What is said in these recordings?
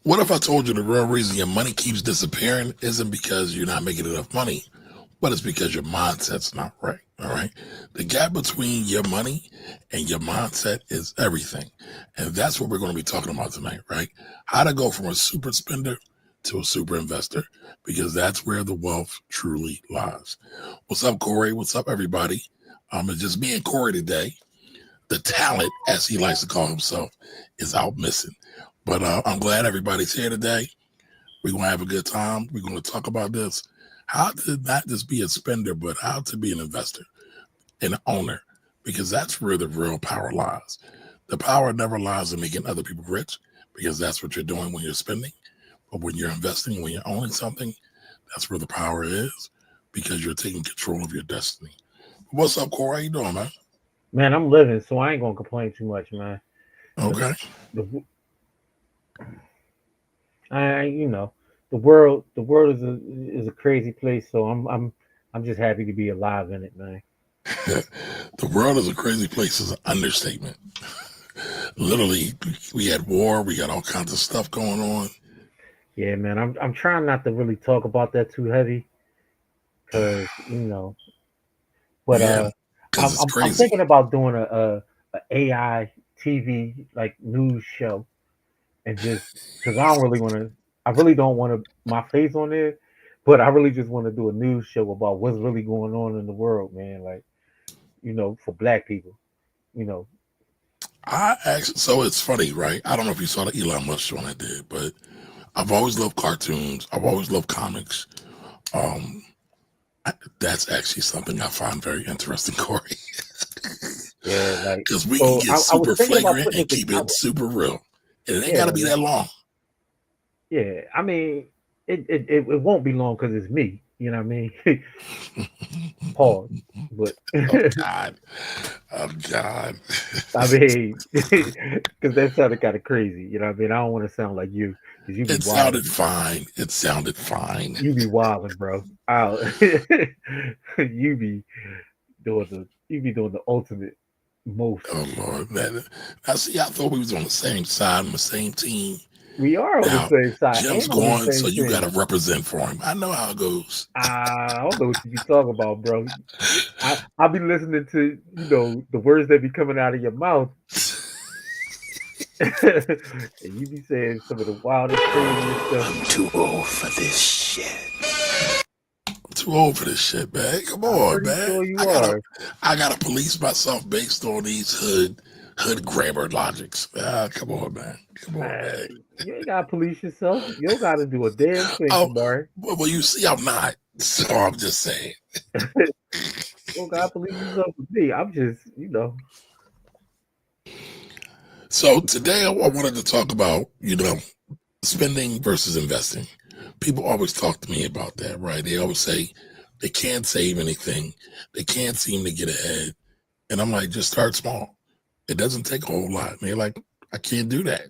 What if I told you the real reason your money keeps disappearing isn't because you're not making enough money, but it's because your mindset's not right. All right. The gap between your money and your mindset is everything. And that's what we're going to be talking about tonight, right? How to go from a super spender to a super investor, because that's where the wealth truly lies. What's up, Corey? What's up, everybody? It's just me and Corey today. The talent, as he likes to call himself, is out missing. But I'm glad everybody's here today. We're going to have a good time. We're going to talk about this. How to not just be a spender, but how to be an investor, an owner, because that's where the real power lies. The power never lies in making other people rich, because that's what you're doing when you're spending. But when you're investing, when you're owning something, that's where the power is, because you're taking control of your destiny. What's up, Corey? How you doing, man? Man, I'm living, so I ain't gonna complain too much, man. The, Okay. the you know, the world is a crazy place. So I'm just happy to be alive in it, man. The world is a crazy place is an understatement. Literally, we had war, we got all kinds of stuff going on. Yeah, man. I'm trying not to really talk about that too heavy, cause but Yeah, because I'm it's I'm crazy. thinking about doing a AI TV like news show, and just because I don't really want to, I really don't want to my face on there, but I really just want to do a news show about what's really going on in the world, man. Like, for black people, you know. So it's funny, right? I don't know if you saw the Elon Musk one I did, but I've always loved cartoons. I've always loved comics. Um, that's actually something I find very interesting, Corey, Yeah, like because we can so get I was super thinking about flagrant putting and it to keep it super real, and it ain't got to yeah, be that long. yeah. I mean, it won't be long because it's me. You know what I mean? Pause. But Oh God, oh God. I mean, because that sounded kind of crazy. You know what I mean? I don't want to sound like you because you be It wilding. sounded fine. It sounded fine. You be wilding, bro. You be you be doing the ultimate most. Oh Lord, man. Now see, I thought we was on the same side, on the same team. We are on the Now same side Jim's and on the going, so same you got thing. to represent for him. I know how it goes. I don't know what you be talking about, bro. I be listening to the words that be coming out of your mouth, and you be saying some of the wildest, craziest stuff. I'm too old for this shit. I'm too old for this shit, man. Come I'm on, pretty man. sure you I gotta, are. I gotta police myself based on these hood grammar logics. Come on, man. Come on, man. You ain't gotta police yourself. You don't gotta do a damn thing, Oh, Kamari. well, you see, I'm not. So I'm just saying. You don't gotta police yourself with me. I'm just. So today I wanted to talk about, spending versus investing. People always talk to me about that, right? They always say they can't save anything. They can't seem to get ahead. And I'm like, just start small. It doesn't take a whole lot. And they're like, I can't do that.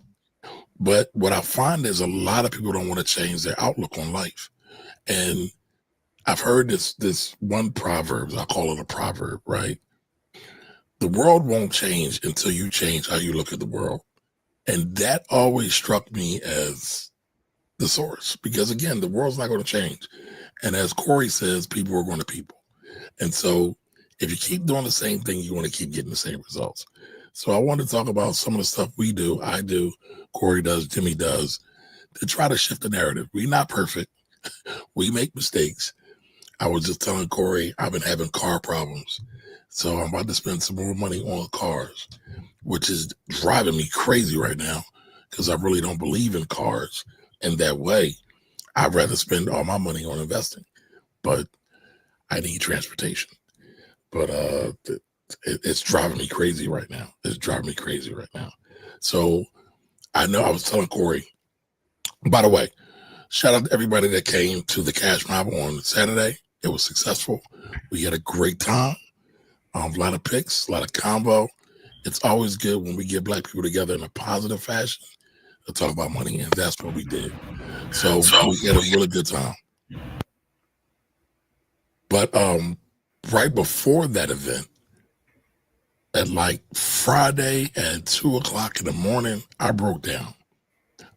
But what I find is a lot of people don't want to change their outlook on life. And I've heard this one proverb, I call it a proverb, right? The world won't change until you change how you look at the world. And that always struck me as the source, because again, the world's not going to change. And as Corey says, people are going to people. And so if you keep doing the same thing, you want to keep getting the same results. So I want to talk about some of the stuff we do, I do, Corey does, Jimmy does, to try to shift the narrative. We're not perfect. We make mistakes. I was just telling Corey, I've been having car problems. So I'm about to spend some more money on cars, which is driving me crazy right now because I really don't believe in cars in that way. I'd rather spend all my money on investing, but I need transportation. But it's driving me crazy right now. It's driving me crazy right now. So I know I was telling Corey, by the way, shout out to everybody that came to the Cash Mob on Saturday. It was successful. We had a great time. A lot of picks, a lot of combo. It's always good when we get black people together in a positive fashion to talk about money, and that's what we did. So we had a really good time. But right before that event, at like Friday at 2:00 in the morning, I broke down.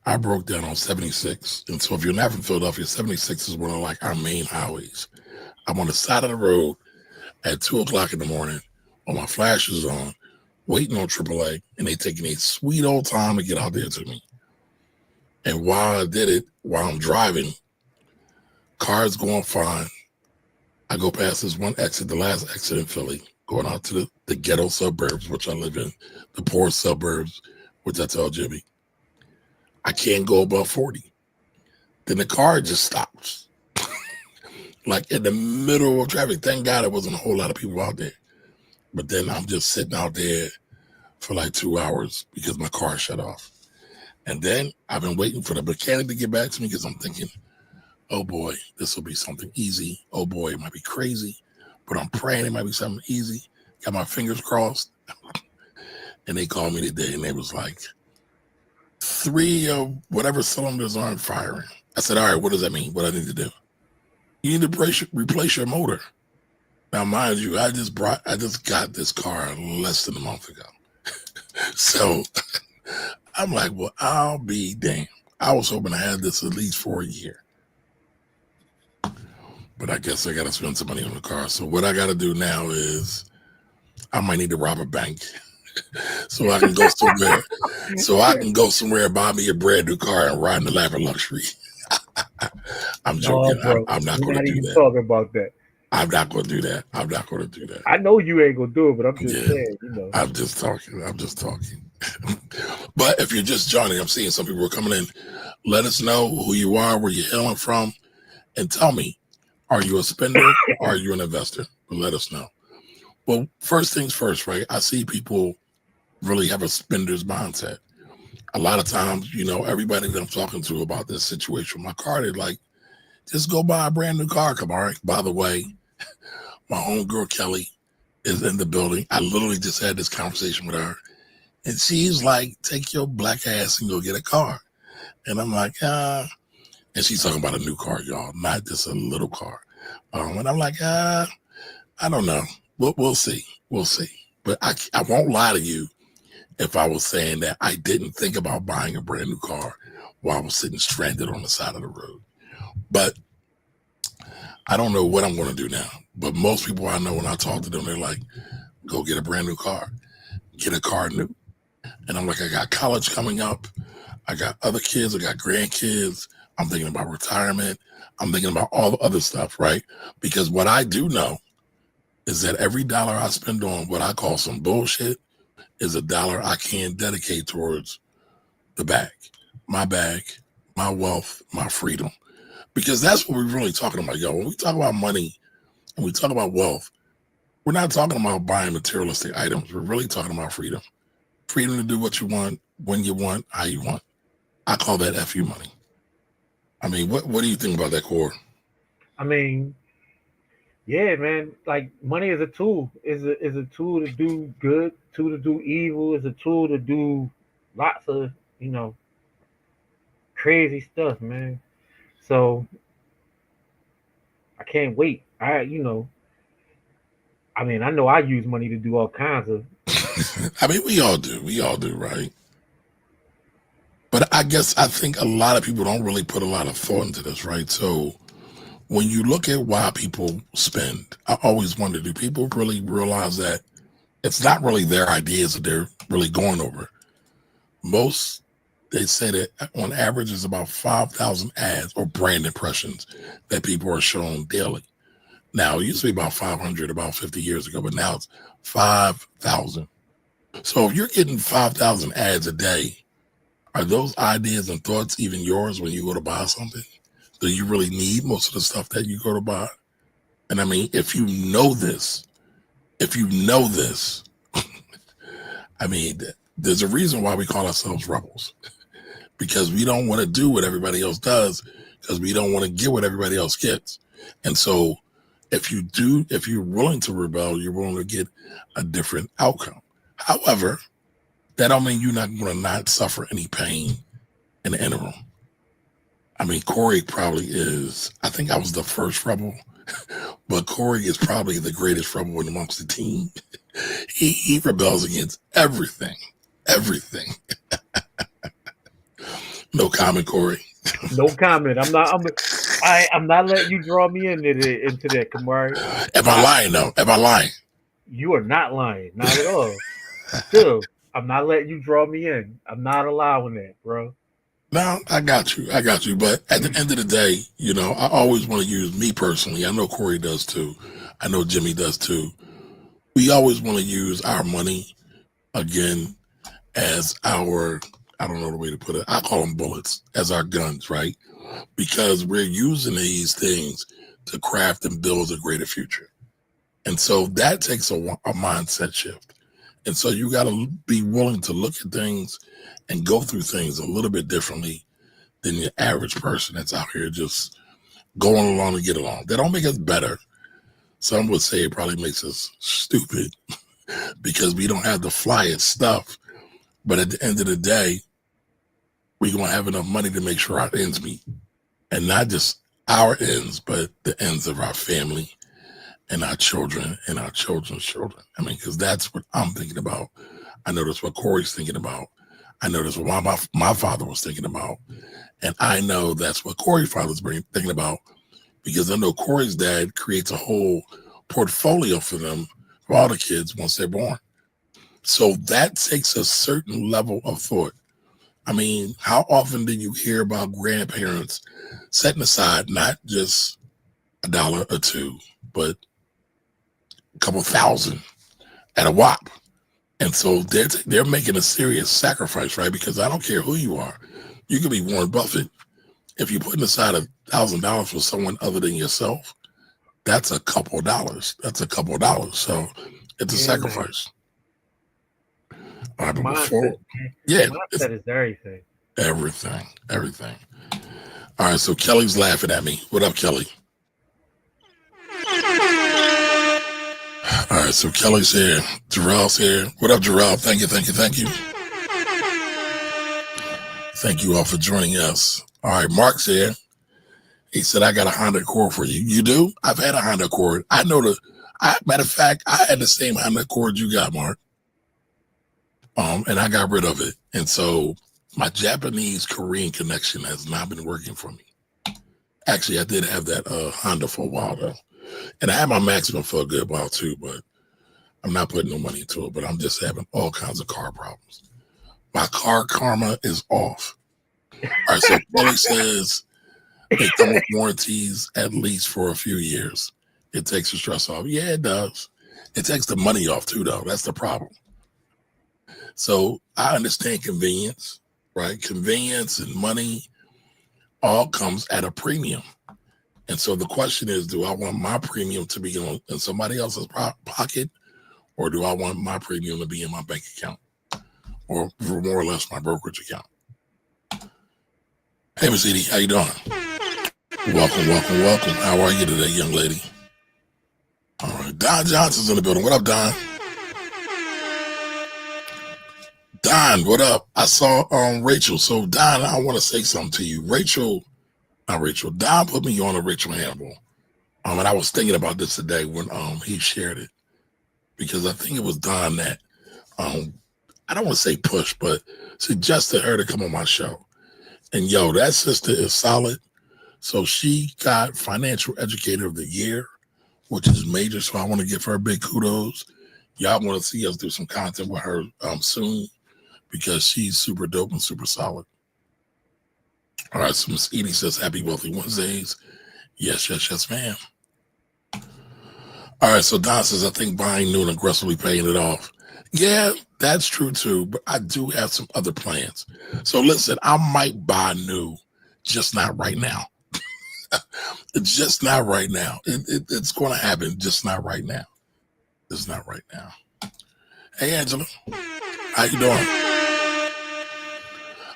I broke down on 76. And so if you're not from Philadelphia, 76 is one of like our main highways. I'm on the side of the road at 2 o'clock in the morning with my flashes on, waiting on AAA, and they taking a sweet old time to get out there to me. And while I did it, while I'm driving, cars going fine. I go past this one exit, the last exit in Philly, going out to the ghetto suburbs, which I live in, the poor suburbs, which I tell Jimmy, I can't go above 40. Then the car just stops. Like in the middle of traffic. Thank God there wasn't a whole lot of people out there. But then I'm just sitting out there for like 2 hours because my car shut off. And then I've been waiting for the mechanic to get back to me because I'm thinking, oh boy, this will be something easy. Oh boy, it might be crazy, but I'm praying it might be something easy. Got my fingers crossed. And they called me today and they was like, 3 of whatever cylinders aren't firing. I said, all right, what does that mean? What do I need to do? You need to replace your motor. Now, mind you, I just got this car less than a month ago. So I'm like, well, I'll be damned. I was hoping I had this at least for a year. But I guess I got to spend some money on the car. So what I got to do now is I might need to rob a bank so I can go somewhere. And buy me a brand new car and ride in the lap of luxury. I'm joking. Bro, I'm not we're going to not do even that. talking about that. I'm not going to do that. I'm not going to do that. I know you ain't gonna do it, but I'm just saying, you know. I'm just talking. But if you're just joining, I'm seeing some people are coming in. Let us know who you are, where you're hailing from, and tell me, are you a spender or are you an investor? Let us know. Well, first things first, right? I see people really have a spender's mindset. A lot of times, you know, everybody that I'm talking to about this situation with my car, they're like, just go buy a brand new car. Come on. Right? By the way, my homegirl Kelly is in the building. I literally just had this conversation with her. And she's like, take your black ass and go get a car. And I'm like, and she's talking about a new car, y'all, not just a little car. And I'm like, I don't know. We'll see. We'll see. But I won't lie to you if I was saying that I didn't think about buying a brand new car while I was sitting stranded on the side of the road. But I don't know what I'm going to do now. But most people I know, when I talk to them, they're like, go get a brand new car. Get a car new. And I'm like, I got college coming up. I got other kids. I got grandkids. I'm thinking about retirement. I'm thinking about all the other stuff, right? Because what I do know is that every dollar I spend on what I call some bullshit is a dollar I can dedicate towards the bag, my wealth, my freedom. Because that's what we're really talking about, yo. When we talk about money and we talk about wealth, we're not talking about buying materialistic items. We're really talking about freedom. Freedom to do what you want, when you want, how you want. I call that FU money. I mean, what do you think about that, Core? I mean, yeah, man. Like money is a tool. Is a tool to do good, tool to do evil. Is a tool to do lots of crazy stuff, man. So I can't wait. I mean, I know I use money to do all kinds of. I mean, we all do, right? But I think a lot of people don't really put a lot of thought into this, right? So when you look at why people spend, I always wonder, do people really realize that it's not really their ideas that they're really going over? Most, they say that on average is about 5,000 ads or brand impressions that people are shown daily. Now, it used to be about 500 about 50 years ago, but now it's 5,000. So if you're getting 5,000 ads a day, are those ideas and thoughts even yours when you go to buy something? Do you really need most of the stuff that you go to buy? And I mean, if you know this, I mean, there's a reason why we call ourselves rebels, because we don't want to do what everybody else does, because we don't want to get what everybody else gets. And so if you're willing to rebel, you're willing to get a different outcome. However, that don't mean you're not going to not suffer any pain in the interim. I mean, Corey probably is, I think I was the first rebel, but Corey is probably the greatest rebel amongst the team. He rebels against everything. No comment, Corey. No comment. I'm not letting you draw me into that, Kamari. Am I lying though? Am I lying? You are not lying, not at all. Still, I'm not letting you draw me in. I'm not allowing that, bro. No, I got you. I got you. But at the end of the day, I always want to use me personally. I know Corey does too. I know Jimmy does too. We always want to use our money again as our, I don't know the way to put it. I call them bullets, as our guns, right? Because we're using these things to craft and build a greater future. And so that takes a mindset shift. And so you got to be willing to look at things and go through things a little bit differently than your average person that's out here just going along to get along. That don't make us better. Some would say it probably makes us stupid because we don't have the flyest stuff. But at the end of the day, we're going to have enough money to make sure our ends meet. And not just our ends, but the ends of our family and our children and our children's children. I mean, because that's what I'm thinking about. I know that's what Corey's thinking about. I know that's what my father was thinking about. And I know that's what Corey's father was thinking about, because I know Corey's dad creates a whole portfolio for them, for all the kids once they're born. So that takes a certain level of thought. I mean, how often do you hear about grandparents setting aside not just $1 or $2, but a couple thousand at a whop? And so they're making a serious sacrifice, right? Because I don't care who you are. You could be Warren Buffett. If you're putting aside $1,000 for someone other than yourself, that's a couple dollars. That's a couple dollars. So it's a sacrifice. All right, but mindset is everything. Everything. All right, so Kelly's laughing at me. What up, Kelly? All right, so Kelly's here. Jarrell's here. What up, Jarrell? Thank you. Thank you all for joining us. All right, Mark's here. He said, I got a Honda Accord for you. You do? I've had a Honda Accord. I know matter of fact, I had the same Honda Accord you got, Mark. And I got rid of it. And so my Japanese Korean connection has not been working for me. Actually, I did have that Honda for a while though. And I had my Maxima for a good while too, but I'm not putting no money into it, but I'm just having all kinds of car problems. My car karma is off. All right, so Kelly says they come with warranties at least for a few years. It takes the stress off. Yeah, it does. It takes the money off too, though. That's the problem. So I understand convenience, right? Convenience and money all comes at a premium. And so the question is, do I want my premium to be in somebody else's pocket, or do I want my premium to be in my bank account, or for more or less my brokerage account? Hey, Miss Edie, how you doing? Welcome. How are you today, young lady? All right, Don Johnson's in the building. What up, Don? Don, what up? I saw Rachel. So Don, I want to say something to you. Don put me on a Rachel Hannibal. And I was thinking about this today when he shared it, because I think it was Don that I don't want to say push, but suggested her to come on my show. And yo, that sister is solid. So she got Financial Educator of the Year, which is major. So I want to give her big kudos. Y'all want to see us do some content with her soon, because she's super dope and super solid. All right, so Miss Edie says, happy Wealthy Wednesdays. Yes, ma'am. All right, so Don says, I think buying new and aggressively paying it off. Yeah, that's true too, but I do have some other plans. So listen, I might buy new, just not right now. It's just not right now. It's going to happen, just not right now. It's not right now. Hey, Angela, how you doing?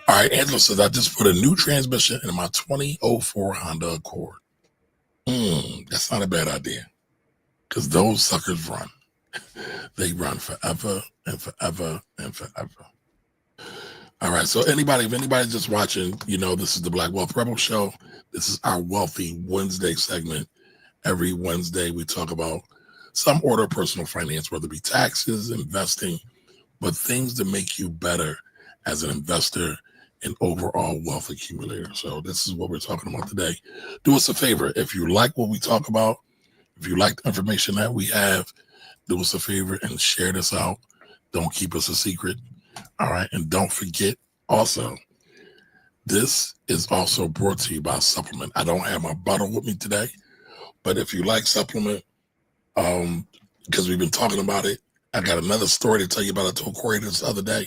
All right, Angela says, I just put a new transmission in my 2004 Honda Accord. That's not a bad idea, because those suckers run. They run forever and forever and forever. All right, so if anybody's just watching, this is the Black Wealth Rebel Show. This is our Wealthy Wednesday segment. Every Wednesday, we talk about some order of personal finance, whether it be taxes, investing, but things to make you better as an investor an overall wealth accumulator. So this is what we're talking about today. Do us a favor. If you like what we talk about, if you like the information that we have, do us a favor and share this out. Don't keep us a secret. All right. And don't forget also, this is also brought to you by Supplement. I don't have my bottle with me today, but if you like Supplement, because we've been talking about it, I got another story to tell you about. I told Corey this other day.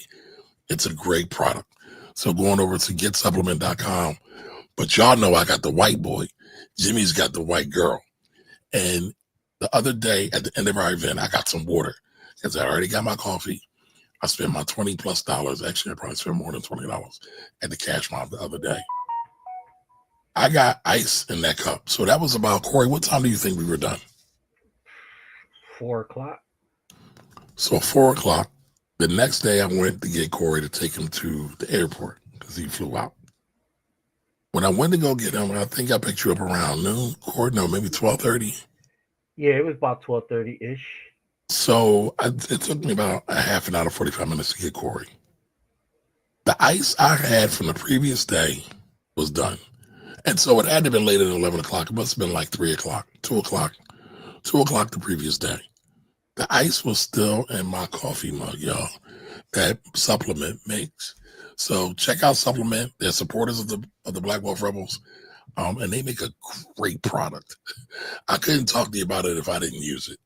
It's a great product. So going over to getsupplement.com. But y'all know I got the white boy. Jimmy's got the white girl. And the other day at the end of our event, I got some water because I already got my coffee. I spent my $20+. Actually, I probably spent more than $20 at the cash mob the other day. I got ice in that cup. So that was about, Corey, what time do you think we were done? 4 o'clock. So 4 o'clock. The next day, I went to get Corey to take him to the airport because he flew out. When I went to go get him, I think I picked you up around noon, Corey. No, maybe 12:30. Yeah, it was about 12:30-ish. So it took me about a half an hour, 45 minutes to get Corey. The ice I had from the previous day was done. And so it had to have been later than 11 o'clock. It must have been like 3 o'clock, 2 o'clock, 2 o'clock the previous day. The ice was still in my coffee mug, y'all, that Supplement makes. So check out Supplement. They're supporters of the Black Wealth Rebels, and they make a great product. I couldn't talk to you about it if I didn't use it.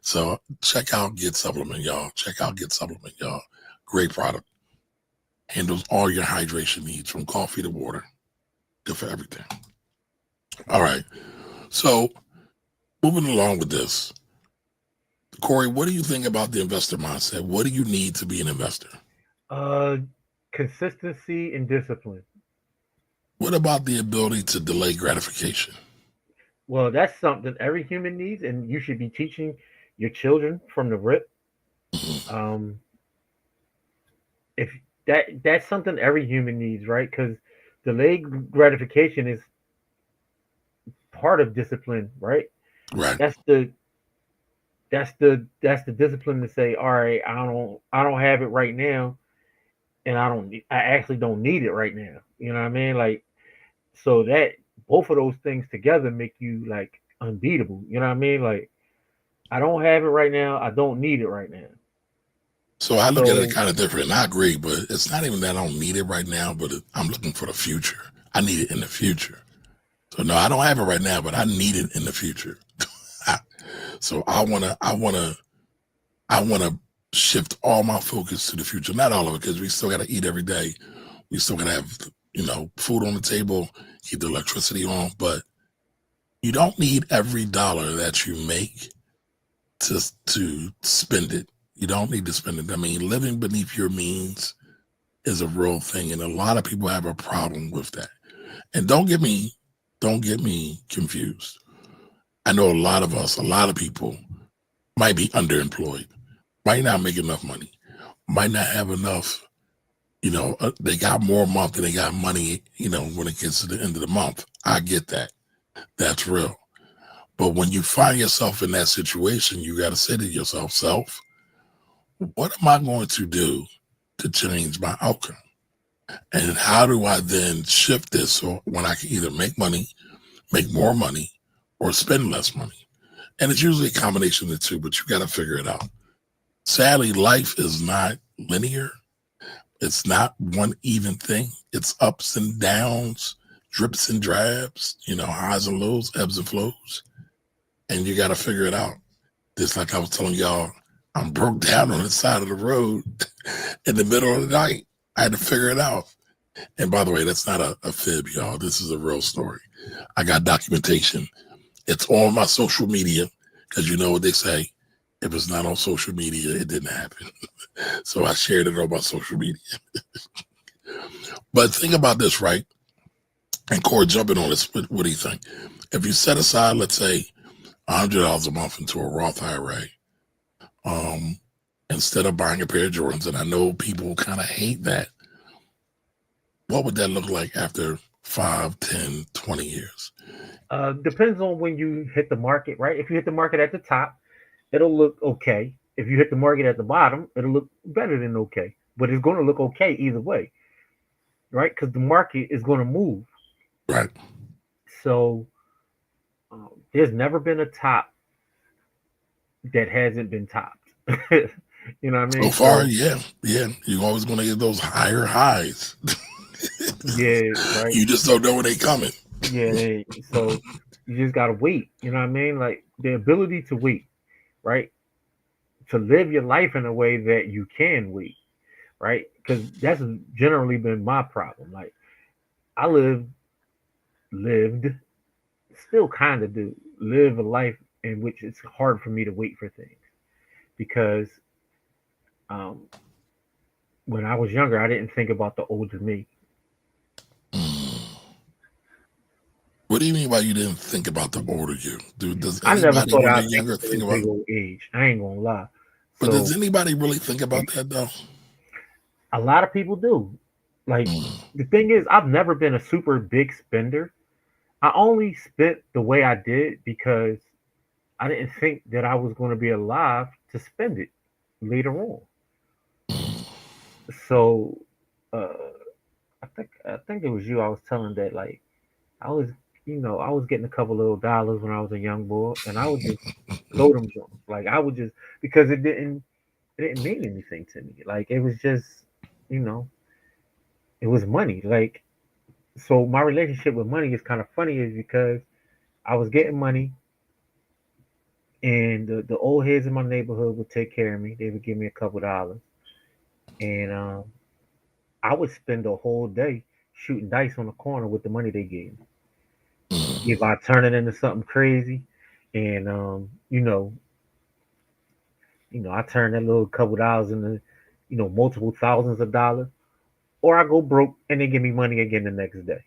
So check out Get Supplement, y'all. Check out Get Supplement, y'all. Great product. Handles all your hydration needs from coffee to water. Good for everything. All right. So moving along with this, Corey, what do you think about the investor mindset? What do you need to be an investor? Consistency and discipline. What about the ability to delay gratification? Well, that's something every human needs, and you should be teaching your children from the rip. If that's something every human needs, right? Because delayed gratification is part of discipline, right? Right. That's the discipline to say, all right, I don't have it right now, and I actually don't need it right now. You know what I mean? Like, so that both of those things together make you like unbeatable. You know what I mean? Like, I don't have it right now. I don't need it right now. So I look at it kind of different. And I agree, but it's not even that I don't need it right now, but I'm looking for the future. I need it in the future. So no, I don't have it right now, but I need it in the future. So I wanna shift all my focus to the future. Not all of it, because we still gotta eat every day. We still gotta have, food on the table, keep the electricity on, but you don't need every dollar that you make to spend it. You don't need to spend it. I mean, living beneath your means is a real thing, and a lot of people have a problem with that. And don't get me confused. I know a lot of people might be underemployed, might not make enough money, might not have enough, they got more month than they got money, when it gets to the end of the month. I get that. That's real. But when you find yourself in that situation, you got to say to yourself, what am I going to do to change my outcome? And how do I then shift this so when I can either make money, make more money, or spend less money? And it's usually a combination of the two, but you got to figure it out. Sadly, life is not linear. It's not one even thing. It's ups and downs, drips and drabs, highs and lows, ebbs and flows. And you got to figure it out. Just like I was telling y'all, I'm broke down on the side of the road in the middle of the night. I had to figure it out. And by the way, that's not a fib, y'all. This is a real story. I got documentation. It's on my social media, because you know what they say. If it's not on social media, it didn't happen. So I shared it on my social media. But think about this, right? And Corey, jumping on this, what do you think? If you set aside, let's say, $100 a month into a Roth IRA, instead of buying a pair of Jordans, and I know people kind of hate that, what would that look like after 5, 10, 20 years? Depends on when you hit the market, right? If you hit the market at the top, it'll look okay. If you hit the market at the bottom, it'll look better than okay. But it's going to look okay either way, right? Because the market is going to move. Right. So there's never been a top that hasn't been topped. You know what I So mean? far, So yeah. You're always going to get those higher highs. yeah, right. You just don't know when they coming. Yeah. So you just gotta wait. You know what I mean? Like the ability to wait, right? To live your life in a way that you can wait, right? Because that's generally been my problem. Like I lived, still kind of do live a life in which it's hard for me to wait for things because um, when I was younger, I didn't think about the older me. Mm. What do you mean by you didn't think about the older you? Does I never anybody thought when they're I'd make younger it to think this about? big old age. I ain't gonna lie. But does So anybody really think about that though? a lot of people do. Like Mm. the thing is, I've never been a super big spender. I only spent the way I did because I didn't think that I was going to be alive to spend it later on. So uh, I think it was you. I was telling that like I was, I was getting a couple little dollars when I was a young boy, and I would just blow them joints. Like I would just because it didn't mean anything to me. Like it was just, you know, it was money. Like so, my relationship with money is kind of funny, is because I was getting money, and the old heads in my neighborhood would take care of me. They would give me a couple dollars, and I would spend the whole day shooting dice on the corner with the money they gave me. Mm. If I turn it into something crazy, and I turn that little couple dollars into, multiple thousands of dollars, or I go broke and they give me money again the next day.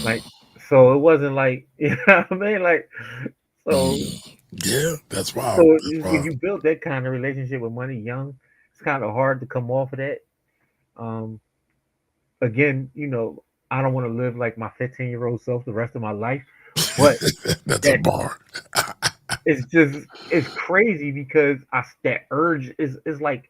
Like, so it wasn't like, you know what I mean? Like, so Mm. Yeah, that's so wild. That's when wild. you build that kind of relationship with money young, it's kind of hard to come off of that. Um, Again, I don't want to live like my 15-year-old self the rest of my life, but That's a that bar. it's crazy because that urge is like,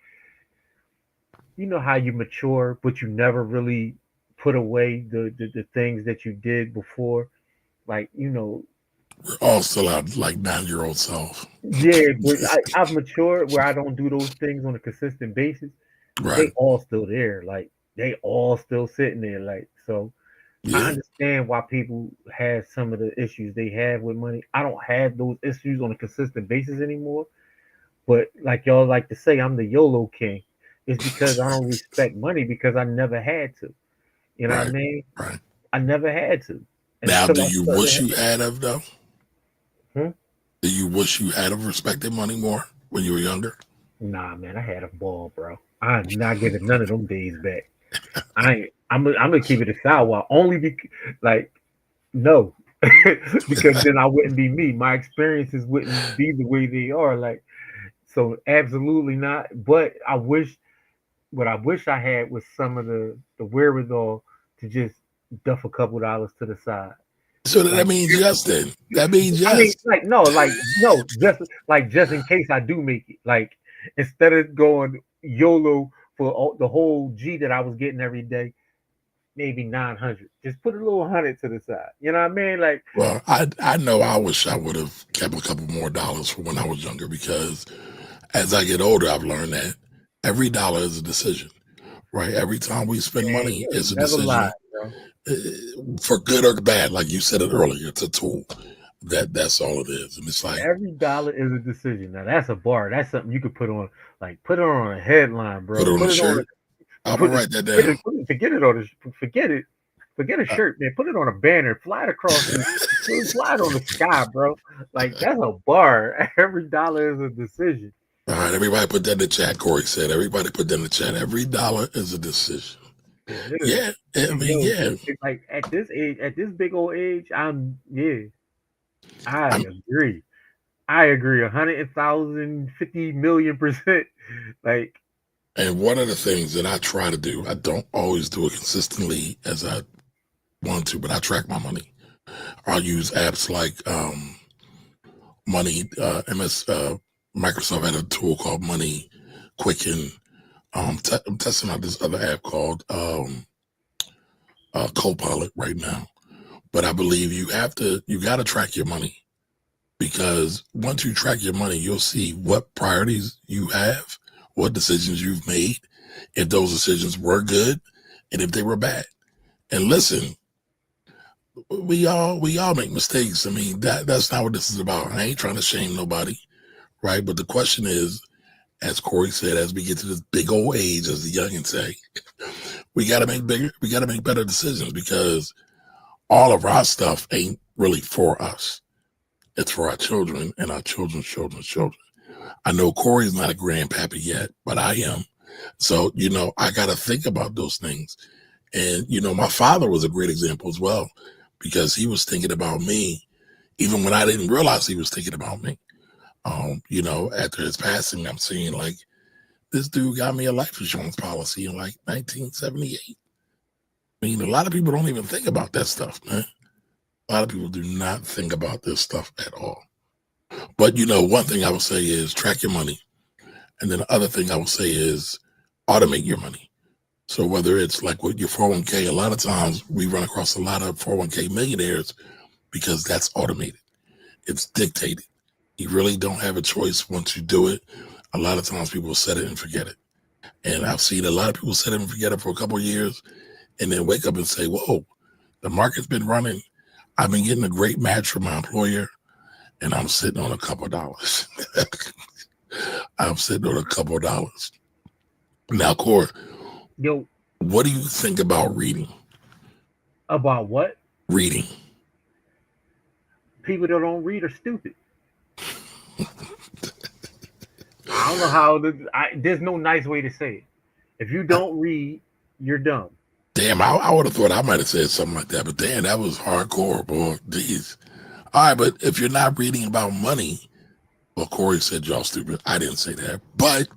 how you mature, but you never really put away the things that you did before. Like, We're all still out like 9-year-old self. yeah, but I've matured where I don't do those things on a consistent basis, but Right. they all still there. Like they all still sitting there. Like so, I Yeah. understand why people have some of the issues they have with money. I don't have those issues on a consistent basis anymore. But like y'all like to say, I'm the YOLO king. It's because I don't respect money because I never had to. You know what I Right. mean? Right. I never had to Now, until do I you wish started. you had of though? Hmm? Do you wish you had of respected money more when you were younger? Nah, man, I had a ball, bro. I'm not giving none of them days back. I ain't. I'm gonna keep it a sour. Only like no, because then I wouldn't be me. My experiences wouldn't be the way they are. Like so, absolutely not. But what I wish I had was some of the wherewithal to just duff a couple dollars to the side. So that Like means yes then. That means I mean, yes. like no, just in case I do make it. Like instead of going YOLO for the whole G that I was getting every day, maybe 900. Just put a little 100 to the side. You know what I mean? Like Well, I know I wish I would have kept a couple more dollars for when I was younger because as I get older, I've learned that every dollar is a decision, right? Every time we spend man, money, you it's ain't a never lied, decision bro. uh, for good or bad. Like you said it earlier, it's a tool. That's all it is, and it's like Every dollar is a decision. Now that's a bar. That's something you could put on, like put it on a headline, put bro. it on a Put it on shirt. I'm put gonna it, write that put down. it, forget it on a forget it. Forget a Uh, shirt, man. Put it on a banner. Fly it across fly it on the sky, bro. Like that's a bar. Every dollar is a decision. all right, everybody put that in the chat. Corey said, everybody put that in the chat. Every dollar is a decision. It is. Yeah, I mean, Yo, yeah. it's like at this age, at this big old age, I I'm, agree. I agree 100,050 million%. Like, and one of the things that I try to do, I don't always do it consistently as I want to, but I track my money. I'll use apps like Money, Microsoft had a tool called Money Quicken. I'm testing out this other app called co-pilot right now. But I believe you got to track your money, because once you track your money, you'll see what priorities you have, what decisions you've made, if those decisions were good, and if they were bad. And listen, we all make mistakes. I mean, that's not what this is about. I ain't trying to shame nobody, right? But the question is, as Corey said, as we get to this big old age, as the youngins say, we got to make better decisions, because all of our stuff ain't really for us. It's for our children and our children's children's children. I know Corey's not a grandpappy yet, but I am. So, I got to think about those things. And, my father was a great example as well, because he was thinking about me, even when I didn't realize he was thinking about me. After his passing, I'm seeing like, this dude got me a life insurance policy in like 1978. I mean, a lot of people don't even think about that stuff, man. A lot of people do not think about this stuff at all. But, one thing I would say is track your money. And then the other thing I would say is automate your money. So whether it's like with your 401k, a lot of times we run across a lot of 401k millionaires because that's automated. It's dictated. You really don't have a choice once you do it. A lot of times people set it and forget it. And I've seen a lot of people set it and forget it for a couple of years and then wake up and say, whoa, the market's been running. I've been getting a great match from my employer, and I'm sitting on a couple of dollars. I'm sitting on a couple of dollars. Now, Corey, Yo, what do you think about reading? about what? Reading. People that don't read are stupid. I don't know how. There's no nice way to say it. If you don't read, you're dumb. Damn, I would have thought I might have said something like that, but damn, that was hardcore, boy. Jeez. All right, but if you're not reading about money, well, Corey said y'all stupid. I didn't say that, but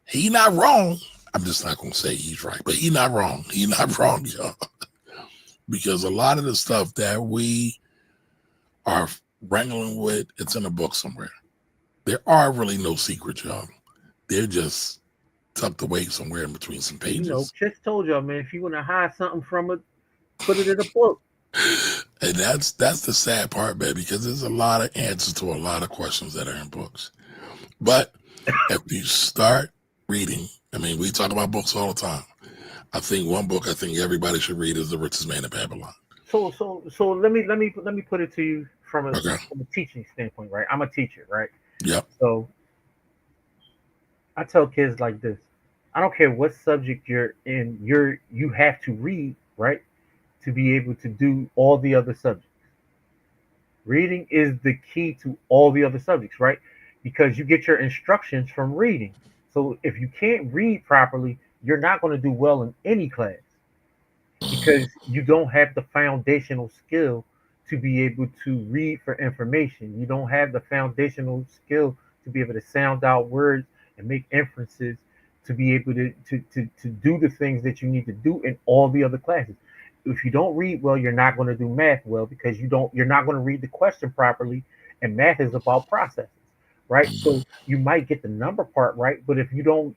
he not wrong. I'm just not going to say he's right, but he not wrong. He not wrong, y'all. Because a lot of the stuff that we are wrangling with, it's in a book somewhere. There are really no secrets, y'all. They're just tucked away somewhere in between some pages. Chris told y'all, man, if you want to hide something from it, put it in a book. And that's the sad part, man, because there's a lot of answers to a lot of questions that are in books. But if you start reading, I mean, we talk about books all the time. I think one book I think everybody should read is The Richest Man in Babylon. So let me put it to you from a teaching standpoint, right? I'm a teacher, right? Yep. So I tell kids like this: I don't care what subject you're in, you have to read, right, to be able to do all the other subjects. Reading is the key to all the other subjects, right? Because you get your instructions from reading. So if you can't read properly, you're not going to do well in any class because you don't have the foundational skill to be able to read for information. You don't have the foundational skill to be able to sound out words and make inferences to be able to do the things that you need to do in all the other classes. If you don't read well, you're not going to do math well because you're not going to read the question properly, and math is about processes, right? So you might get the number part right, but if you don't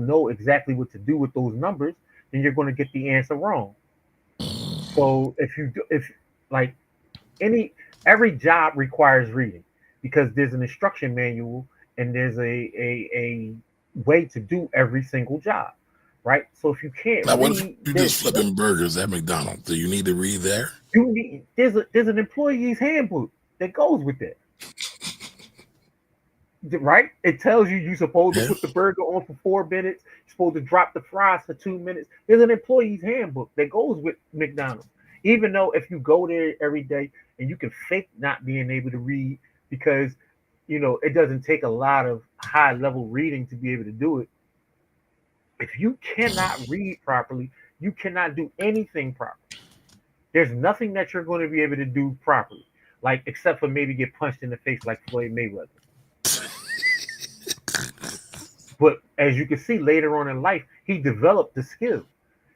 know exactly what to do with those numbers, then you're going to get the answer wrong. So if like every job requires reading because there's an instruction manual and there's a way to do every single job, right? So if you can't now, what read, if you just flipping burgers at McDonald's? Do you need to read there? There's an employee's handbook that goes with that. Right? It tells you're supposed to put the burger on for 4 minutes. You're supposed to drop the fries for 2 minutes. There's an employee's handbook that goes with McDonald's. Even though if you go there every day and you can fake not being able to read because it doesn't take a lot of high level reading to be able to do it. If you cannot read properly, you cannot do anything properly. There's nothing that you're going to be able to do properly, like except for maybe get punched in the face like Floyd Mayweather. But as you can see later on in life, he developed the skill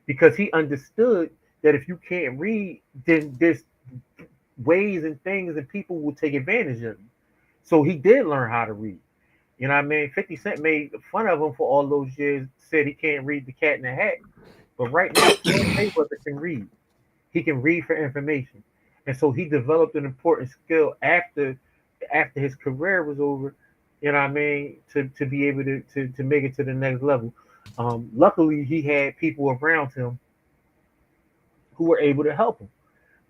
because he understood that if you can't read, then there's ways and things and people will take advantage of you. So he did learn how to read. You know what I mean? 50 Cent made fun of him for all those years, said he can't read The Cat in the Hat. But right now, Floyd Mayweather can read. He can read for information, and so he developed an important skill after his career was over. You know what I mean? To be able to make it to the next level. Luckily, he had people around him who were able to help him.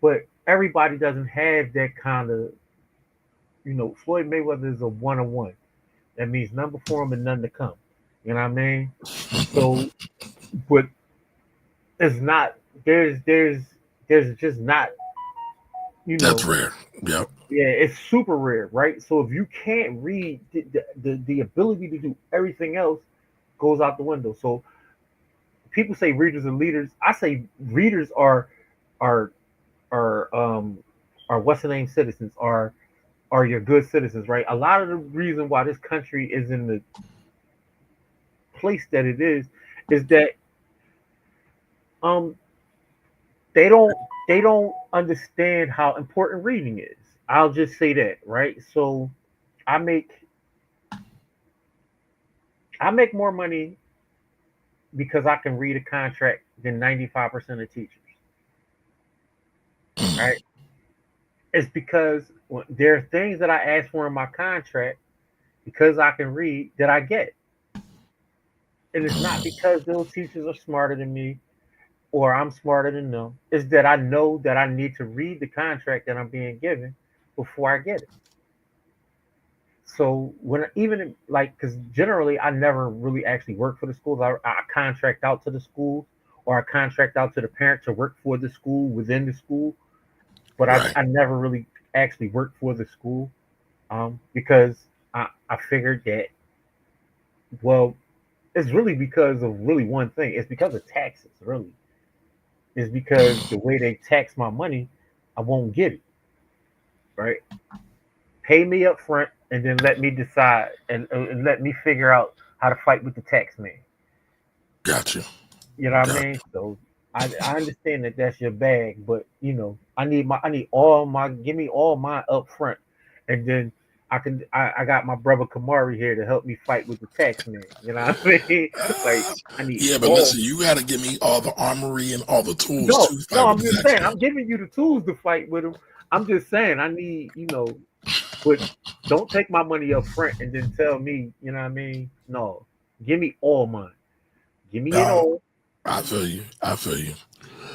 But everybody doesn't have that kind of, Floyd Mayweather is a 1-on-1. That means none before him and none to come. You know what I mean? So, but it's not. There's just not. That's rare. Yep. Yeah, it's super rare, right? So if you can't read, the ability to do everything else goes out the window. So people say readers are leaders. I say readers are are what's the name citizens are your good citizens, right? A lot of the reason why this country is in the place that it is that um they don't they don't understand how important reading is. I'll just say that, right? So I make I make more money because I can read a contract than 95% of teachers, right? It's because there are things that I ask for in my contract because I can read that I get. And it's not because those teachers are smarter than me or I'm smarter than them. It's that I know that I need to read the contract that I'm being given before I get it. So when even like, because generally I never really actually work for the schools. I contract out to the schools, or I contract out to the parent to work for the school within the school. But Right. I never really actually worked for the school, because I figured that, well, it's really because of really one thing. It's because of taxes, really. It's because the way they tax my money, I won't get it, right? Pay me up front and then let me decide, and let me figure out how to fight with the tax man. Gotcha. You know what I Got mean? So I understand that that's your bag, but I need all my give me all my up front, and then I got my brother Kamari here to help me fight with the tax man. You know what I mean? Like I need Yeah, but all. listen, you got to give me all the armory and all the tools No, to no, fight with I'm the just tax saying man. I'm giving you the tools to fight with him. I'm just saying I need, but don't take my money up front and then tell me, you know what I mean? No, give me all mine. Give me it No, all. I feel you. I feel you.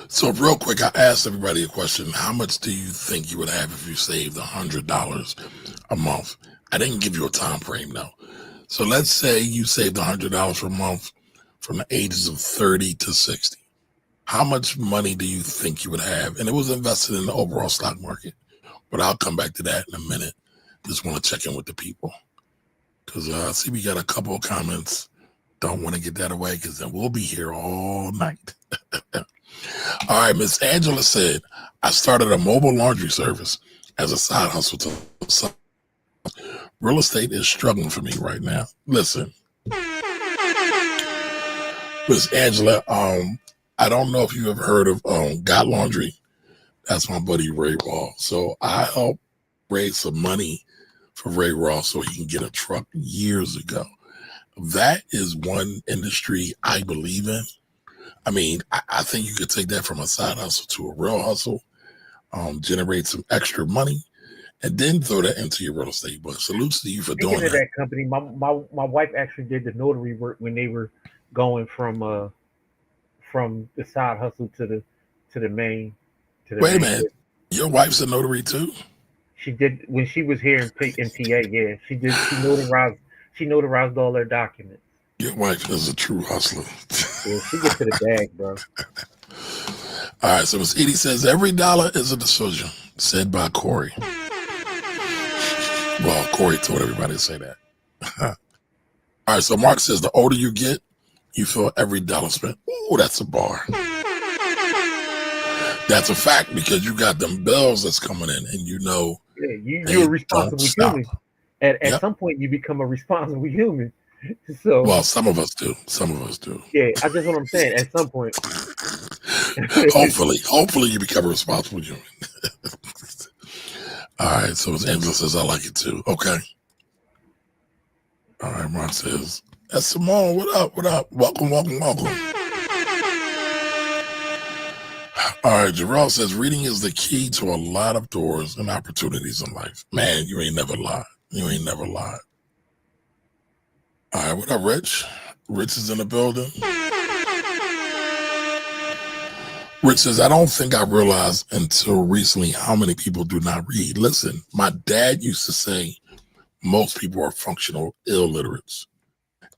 So real quick, I asked everybody a question. How much do you think you would have if you saved $100 a month? I didn't give you a time frame though. So let's say you saved $100 per month from the ages of 30 to 60. How much money do you think you would have? And it was invested in the overall stock market. But I'll come back to that in a minute. Just want to check in with the people. Because I see we got a couple of comments. Don't want to get that away because then we'll be here all night. All right, Miss Angela said, I started a mobile laundry service as a side hustle to real estate is struggling for me right now. Listen, Miss Angela, I don't know if you have heard of Got Laundry. That's my buddy Ray Roth. So I helped raise some money for Ray Roth so he can get a truck years ago. That is one industry I believe in. I mean, I think you could take that from a side hustle to a real hustle, generate some extra money, and then throw that into your real estate. But salutes to you for Speaking doing of that. that company, my wife actually did the notary work when they were going from the side hustle to the main to the Wait a main minute. business. Your wife's a notary too? She did when she was here in PA. Yeah, she did. She notarized all her documents. Your wife is a true hustler. Yeah, she get to the bag, bro. All right, so Miss Edie says, every dollar is a decision, said by Corey. Well, Corey told everybody to say that. All right, so Mark says, the older you get, you feel every dollar spent. Ooh, that's a bar. That's a fact because you got them bills that's coming in and Yeah, you're they a don't responsible stop. human. At Yep. some point, you become a responsible human. So Well, some of us do. Some of us do. yeah, I just what I'm saying. At some point, Hopefully you become a responsible human. All right, so as Angela says, I like it too. Okay. All right, Mark says, that's Simone. What up? What up? Welcome, welcome, welcome. All right, Jarrell says reading is the key to a lot of doors and opportunities in life. Man, you ain't never lied. You ain't never lied. All right, what up, Rich? Rich is in the building. Rich says, I don't think I realized until recently how many people do not read. Listen, my dad used to say most people are functional illiterates.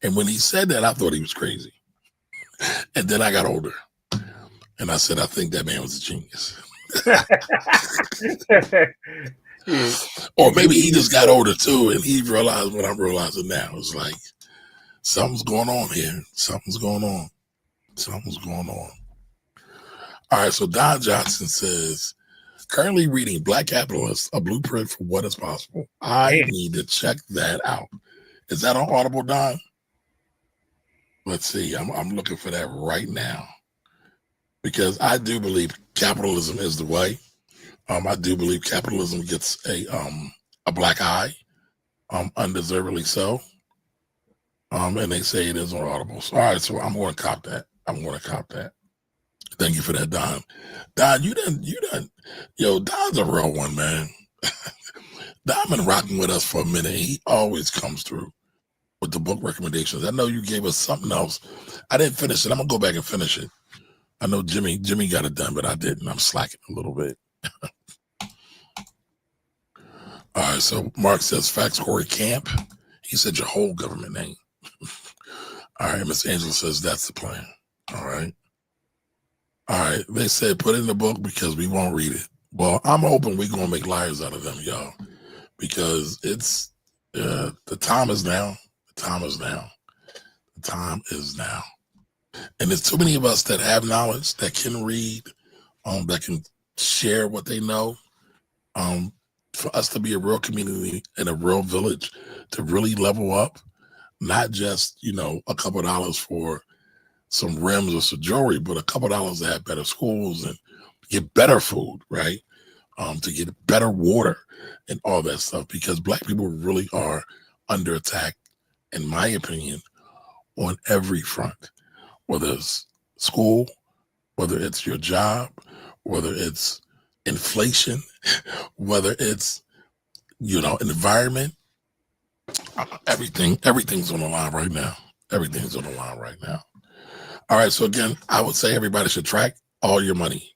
And when he said that, I thought he was crazy. And then I got older. And I said, I think that man was a genius. Yeah. Or maybe he just got older too, and he realized what I'm realizing now. It's like, something's going on here. Something's going on. Something's going on. All right, so Don Johnson says, currently reading Black Capitalist, a blueprint for what is possible. I need to check that out. Is that on Audible, Don? Let's see. I'm looking for that right now. Because I do believe capitalism is the way. I do believe capitalism gets a black eye, undeservedly so. And they say it is on Audible. So, all right, so I'm going to cop that. Thank you for that, Don. Don, you done. Yo, Don's a real one, man. Don been rocking with us for a minute. He always comes through with the book recommendations. I know you gave us something else. I didn't finish it. I'm going to go back and finish it. I know Jimmy got it done, but I didn't. I'm slacking a little bit. All right, so Mark says, facts, Corey Camp. He said your whole government name. All right, Miss Angela says that's the plan. All right. They said put it in the book because we won't read it. Well, I'm hoping we're going to make liars out of them, y'all, because it's the time is now. The time is now. The time is now. And there's too many of us that have knowledge, that can read, that can share what they know. For us to be a real community and a real village, to really level up, not just, a couple of dollars for some rims or some jewelry, but a couple of dollars to have better schools and get better food, right? To get better water and all that stuff, because Black people really are under attack, in my opinion, on every front, whether it's school, whether it's your job, whether it's inflation, whether it's, environment, everything's on the line right now. Everything's on the line right now. All right. So again, I would say everybody should track your money,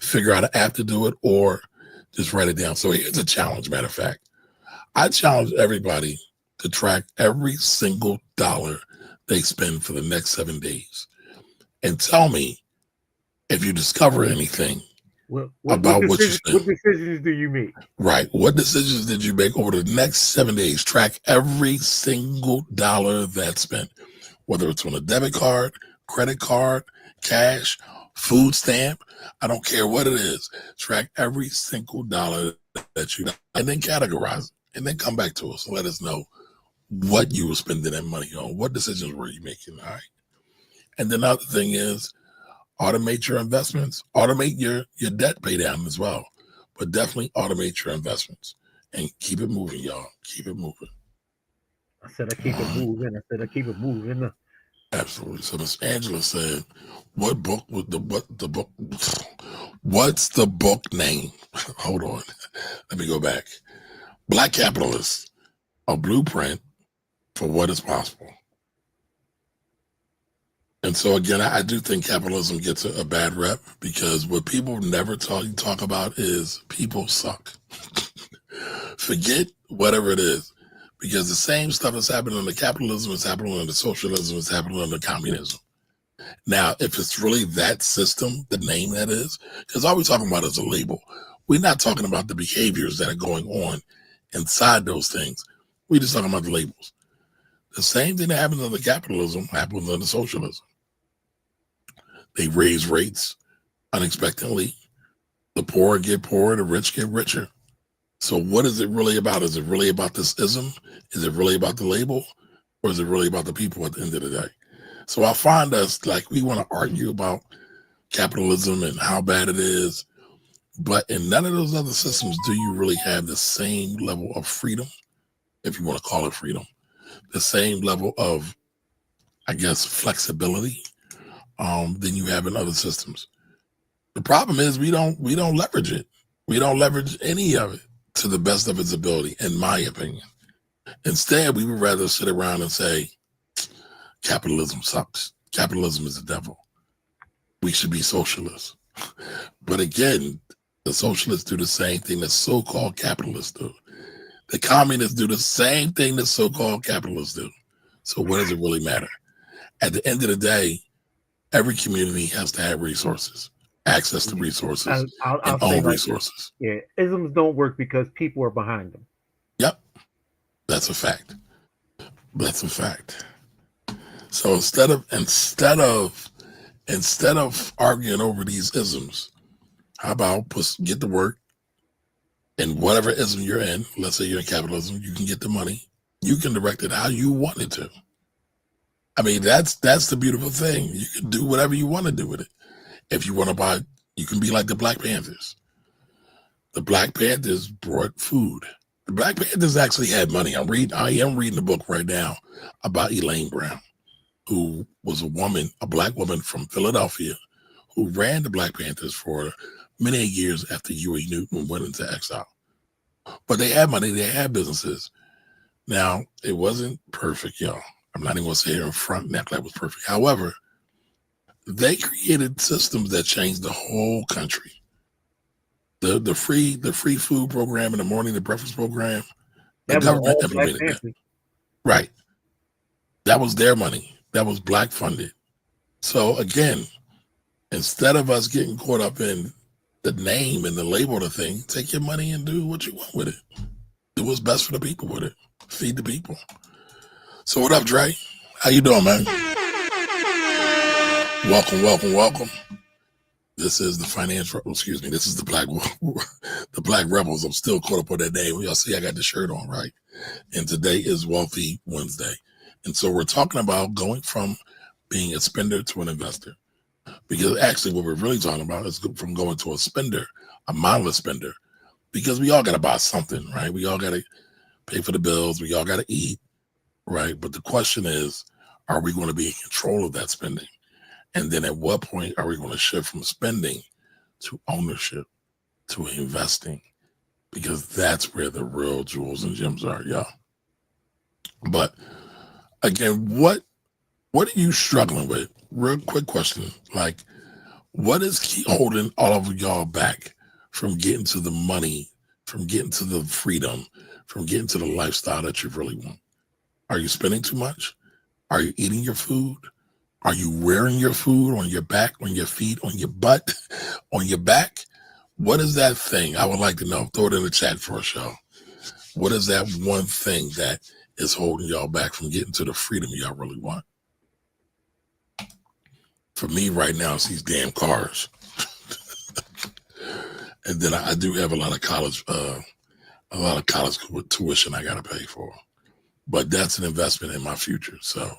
figure out an app to do it, or just write it down. So here's a challenge. Matter of fact, I challenge everybody to track every single dollar they spend for the next 7 days and tell me if you discover anything about what you spend. What decisions do you make? Right. What decisions did you make over the next 7 days? Track every single dollar that's spent, whether it's on a debit card, credit card, cash, food stamp. I don't care what it is. Track every single dollar that you got, and then categorize it, and then come back to us and let us know what you were spending that money on. What decisions were you making? All right. And then the other thing is, automate your investments, automate your debt pay down as well, but definitely automate your investments and keep it moving, y'all. Keep it moving. I said I keep it moving. Absolutely. So Miss Angela said, what's the book name? Hold on. Let me go back. Black Capitalist, a blueprint for what is possible. And so again, I do think capitalism gets a bad rep, because what people never talk about is people suck. Forget whatever it is, because the same stuff that's happening under capitalism is happening under socialism, is happening under communism. Now, if it's really that system, the name that is, because all we're talking about is a label. We're not talking about the behaviors that are going on inside those things. We're just talking about the labels. The same thing that happens under capitalism happens under socialism. They raise rates unexpectedly. The poor get poorer, the rich get richer. So what is it really about? Is it really about this ism? Is it really about the label? Or is it really about the people at the end of the day? So I find us like we want to argue about capitalism and how bad it is. But in none of those other systems do you really have the same level of freedom, if you want to call it freedom, the same level of, I guess, flexibility than you have in other systems. The problem is we don't leverage it. We don't leverage any of it to the best of its ability, in my opinion. Instead, we would rather sit around and say, capitalism sucks. Capitalism is the devil. We should be socialists. But again, the socialists do the same thing that so-called capitalists do. The communists do the same thing that so-called capitalists do. So what does it really matter? At the end of the day, every community has to have resources, access to resources, I'll and say own like resources. this. Yeah, isms don't work because people are behind them. Yep, that's a fact. That's a fact. So instead of arguing over these isms, how about get to work in whatever ism you're in? Let's say you're in capitalism, you can get the money, you can direct it how you want it to. I mean, that's the beautiful thing. You can do whatever you want to do with it. If you want to buy, you can be like the Black Panthers. The Black Panthers brought food. The Black Panthers actually had money. I am reading a book right now about Elaine Brown, who was a Black woman from Philadelphia, who ran the Black Panthers for many years after Huey Newton went into exile. But they had money, they had businesses. Now, it wasn't perfect, y'all. I'm not even going to say here in front and act like it was perfect. However, they created systems that changed the whole country. The free food program in the morning, the breakfast program, the government implemented that. Right. That was their money. That was Black funded. So again, instead of us getting caught up in the name and the label of the thing, take your money and do what you want with it. Do what's best for the people with it. Feed the people. So what up, Dre? How you doing, man? Welcome. This is the this is the Black Rebels. I'm still caught up on that name. Y'all see I got the shirt on, right? And today is Wealthy Wednesday. And so we're talking about going from being a spender to an investor. Because actually what we're really talking about is from going to a spender, a mindless spender. Because we all got to buy something, right? We all got to pay for the bills. We all got to eat, right? But the question is, are we going to be in control of that spending? And then at what point are we going to shift from spending to ownership, to investing? Because that's where the real jewels and gems are, y'all. But again, what are you struggling with? Real quick question. Like, what is holding all of y'all back from getting to the money, from getting to the freedom, from getting to the lifestyle that you really want? Are you spending too much? Are you eating your food? Are you wearing your food on your back, on your feet, on your butt, on your back? What is that thing? I would like to know. Throw it in the chat for us, y'all. What is that one thing that is holding y'all back from getting to the freedom y'all really want? For me right now, it's these damn cars. And then I do have a lot of college tuition I got to pay for. But that's an investment in my future. So,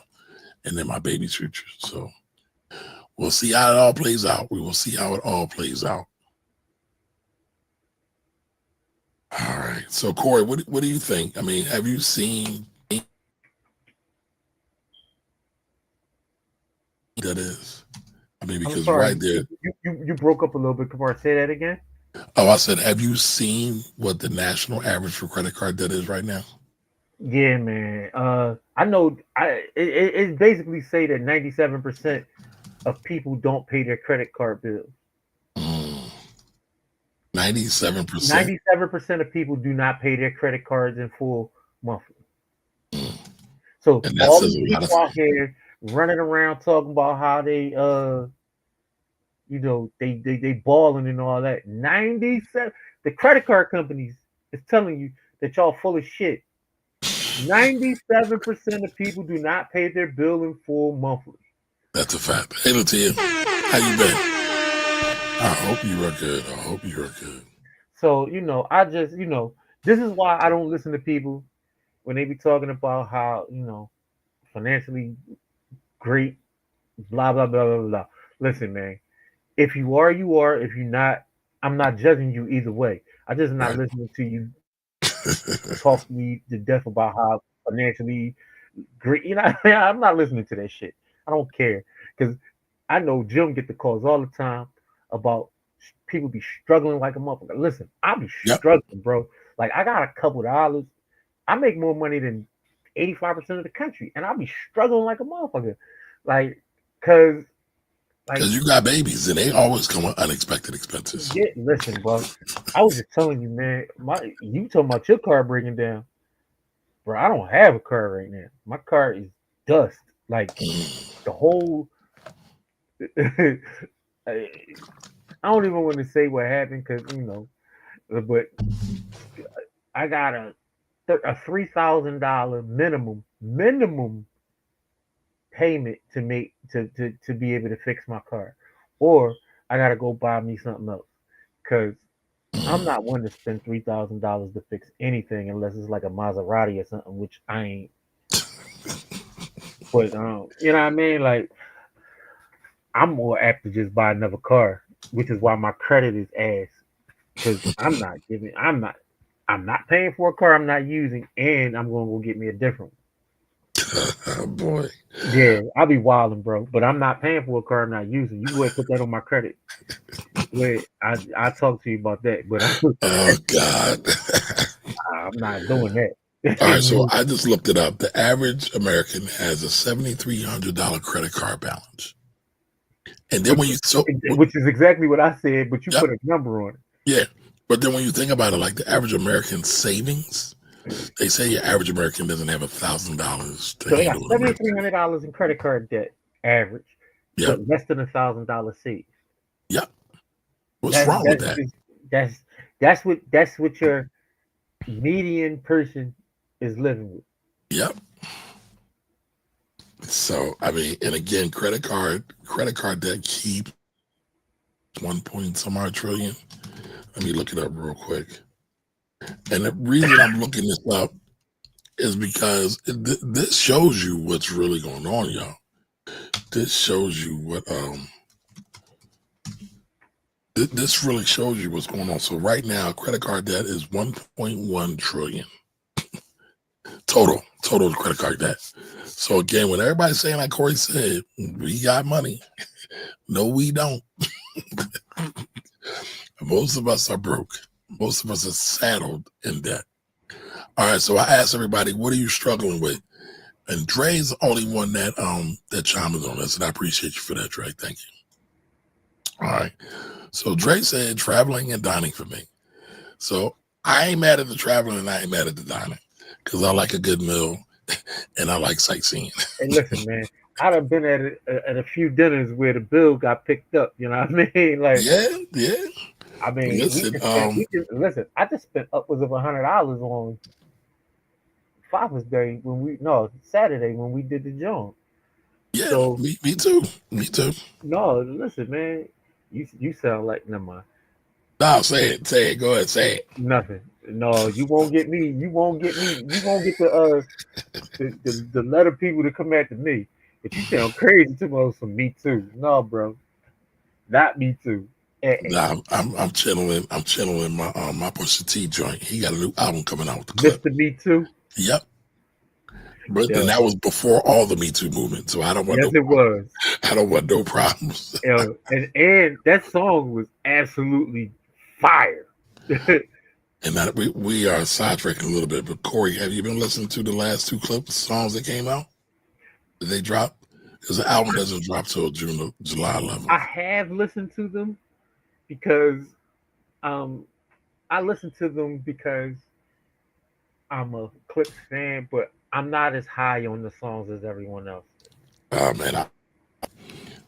and in my baby's future. So we'll see how it all plays out. We will see how it all plays out. All right. So Corey, what do you think? I mean, have you seen that is? I mean, because right there. You broke up a little bit. Come on, say that again. Oh, I said, have you seen what the national average for credit card debt is right now? Yeah, man. I know. It basically say that 97% of people don't pay their credit card bills. 97%. 97% of people do not pay their credit cards in full monthly. So all these people out here running around talking about how they they balling and all that. 97. The credit card companies is telling you that y'all full of shit. 97% of people do not pay their bill in full monthly. That's a fact. Hey, Latia, how you been? I hope you are good. So, I just, this is why I don't listen to people when they be talking about how, financially great, blah, blah, blah, blah, blah. Listen, man, if you are, you are. If you're not, I'm not judging you either way. I just not listening to you talk me to death about how financially great. I'm not listening to that shit. I don't care because I know Jim get the calls all the time about people be struggling like a motherfucker. Listen, I be Yep. struggling, bro. Like I got a couple dollars. I make more money than 85% of the country, and I be struggling like a motherfucker. Like, cause like Because you got babies and they always come with unexpected expenses. yeah, listen, bro. I was just telling you, man. You talking about your car breaking down, bro? I don't have a car right now. My car is dust. Like the whole. I don't even want to say what happened because but I got a $3,000 minimum payment to make to be able to fix my car, or I gotta go buy me something else because I'm not one to spend $3,000 to fix anything unless it's like a Maserati or something, which I ain't. But you know what I mean? Like I'm more apt to just buy another car, which is why my credit is ass. Because I'm not paying for a car I'm not using, and I'm gonna go get me a different one. Oh boy. Yeah, I'll be wilding, bro. But I'm not paying for a car I'm not using. You go ahead and put that on my credit. Wait, I talk to you about that, but Oh God. I'm not doing that. All right, so I just looked it up. The average American has a $7,300 credit card balance. And then which is exactly what I said, but you Yep. put a number on it. Yeah. But then when you think about it, like the average American savings, they say your average American doesn't have $1,000 to So they got handle an $7,300 in credit card debt average, Yep. but less than $1,000 saved. Yep. What's wrong with that? That's what your median person is living with. Yep. So I mean, and again, credit card debt keeps 1 point some odd trillion. Let me look it up real quick. And the reason I'm looking this up is because this shows you what's really going on, y'all. This shows you what this really shows you what's going on. So right now, credit card debt is 1.1 trillion total credit card debt. So again, when everybody's saying, like Corey said, we got money, no, we don't. Most of us are broke. Most of us are saddled in debt. All right, so I asked everybody, what are you struggling with? And Dre's the only one that chimed on us, and I appreciate you for that, Dre. Thank you. All right. So Dre said traveling and dining for me. So I ain't mad at the traveling and I ain't mad at the dining because I like a good meal and I like sightseeing. And listen, man, I'd have been at a few dinners where the bill got picked up. You know what I mean? Like, yeah. I mean, Listen, listen. I just spent upwards of $100 on Father's Day Saturday when we did the joint. Yeah, So me too. Me too. no, listen, man, you sound like never mind. No, say it. Go ahead, say it. Nothing. No, you won't get me. You won't get the letter people to come after me. But you sound crazy to most from me too. No, bro, not me too. Nah, I'm channeling my Pusha T joint. He got a new album coming out with the clip. Mr. Me Too. Yep. But then that was before all the Me Too movement, so I don't want I don't want no problems. And that song was absolutely fire. And that we are sidetracking a little bit, but Corey, have you been listening to the last two songs that came out? Did they drop? Because the album doesn't drop till July 11th. I have listened to them because I listened to them because I'm a Clips fan, but I'm not as high on the songs as everyone else. Oh man,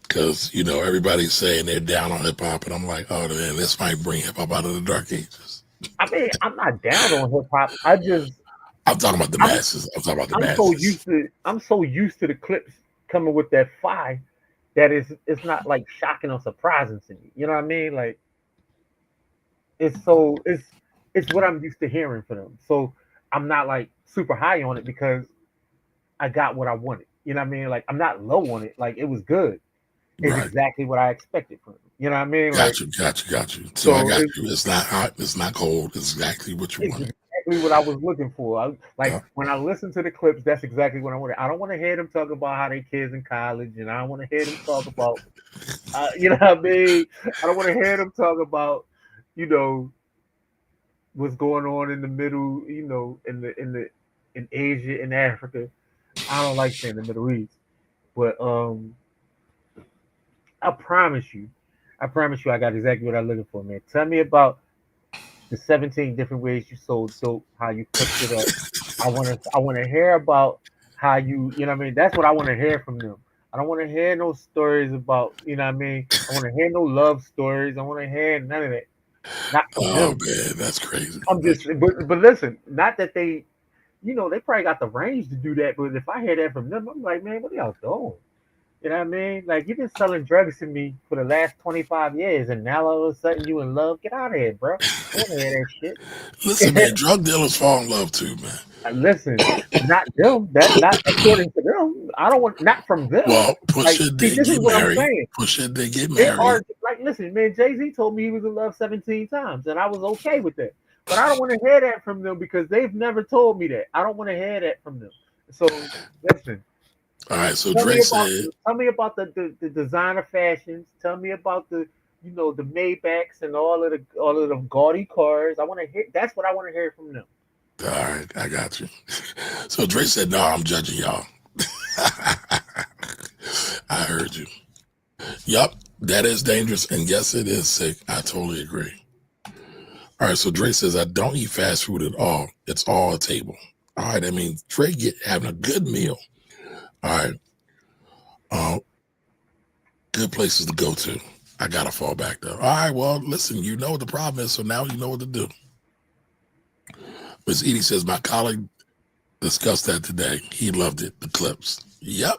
because everybody's saying they're down on hip hop, and I'm like, oh man, this might bring hip hop out of the dark ages. I mean, I'm not down on hip hop. I'm talking about the masses. I'm so used to the Clips coming with that fire that it's not like shocking or surprising to me. You know what I mean? Like it's what I'm used to hearing from them. So I'm not like super high on it because I got what I wanted. You know what I mean? Like I'm not low on it. Like it was good. It's exactly what I expected from it. You know what I mean? Got you. So I got you. It's not hot. It's not cold. It's exactly what you wanted. Exactly what I was looking for. When I listen to the Clips, that's exactly what I wanted. I don't want to hear them talk about how they kids in college, and I don't want to hear them talk about You know what I mean? I don't want to hear them talk about, you know, what's going on in the middle, in Asia and Africa. I don't like saying the Middle East, but I promise you, I got exactly what I'm looking for, man. Tell me about the 17 different ways you sold dope, how you cooked it up. I want to hear about how you know what I mean? That's what I want to hear from them. I don't want to hear no stories about, you know what I mean? I want to hear no love stories. I want to hear none of that. Not from Oh them. man, that's crazy. I'm just but listen, not that they they probably got the range to do that, but if I hear that from them, I'm like, man, what are y'all doing? You know what I mean? Like you've been selling drugs to me for the last 25 years, and now all of a sudden you in love. Get out of here, bro. I don't want to hear Listen, that man, shit. drug dealers fall in love too, man. Listen, not them. That not according to them. I don't want not from them. Well, Like, Pusha see, did this is get what I'm married. saying. Pusha did get There married. are like, listen, man. Jay-Z told me he was in love 17 times, and I was okay with that. But I don't want to hear that from them because they've never told me that. I don't want to hear that from them. So listen. All right, so Tell me Dre about said, the designer fashions. Tell me about the Maybachs and all of the gaudy cars. I want to hear. That's what I want to hear from them. all right, I got you. So Dre said, no, I'm judging y'all. I heard you. Yup, that is dangerous. And yes, it is sick. I totally agree. All right, so Dre says, I don't eat fast food at all. It's all a table. All right, I mean, Dre having a good meal. All right, good places to go to. I got to fall back though. All right, well, listen, you know what the problem is, so now you know what to do. Miss Edie says, my colleague discussed that today. He loved it, the clips. Yep,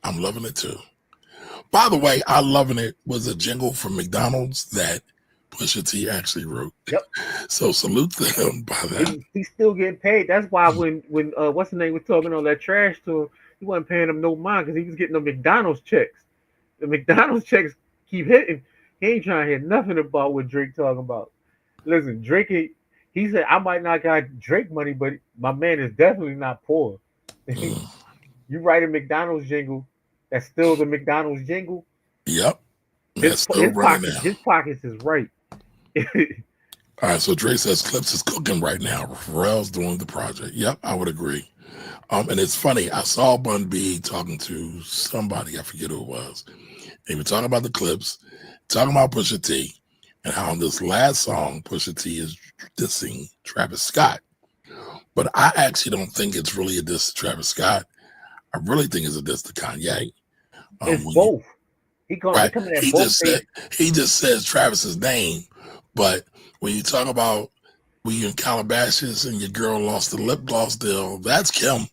I'm loving it too. By the way, I loving it was a jingle from McDonald's that Pusha T actually wrote. Yep. So salute to him by that. He's still getting paid. That's why when what's the name was talking on that trash to him, he wasn't paying him no mind because he was getting the McDonald's checks. The McDonald's checks keep hitting. He ain't trying to hear nothing about what Drake talking about. Listen, Drake. He said I might not got Drake money, but my man is definitely not poor. Mm, You write a McDonald's jingle, that's still the McDonald's jingle. yep, His that's still his running pockets now. his pockets is right. All right, so Dre says Clips is cooking right now. Pharrell's doing the project. Yep, I would agree. And it's funny, I saw Bun B talking to somebody, I forget who it was. They were talking about the Clips, talking about Pusha T, and how in this last song, Pusha T is dissing Travis Scott. But I actually don't think it's really a diss to Travis Scott. I really think it's a diss to Kanye. It's When you, both. He right, coming at both stages. he just says Travis's name, but when you talk about when you're in Calabasas and your girl lost the lip gloss deal, that's Kim.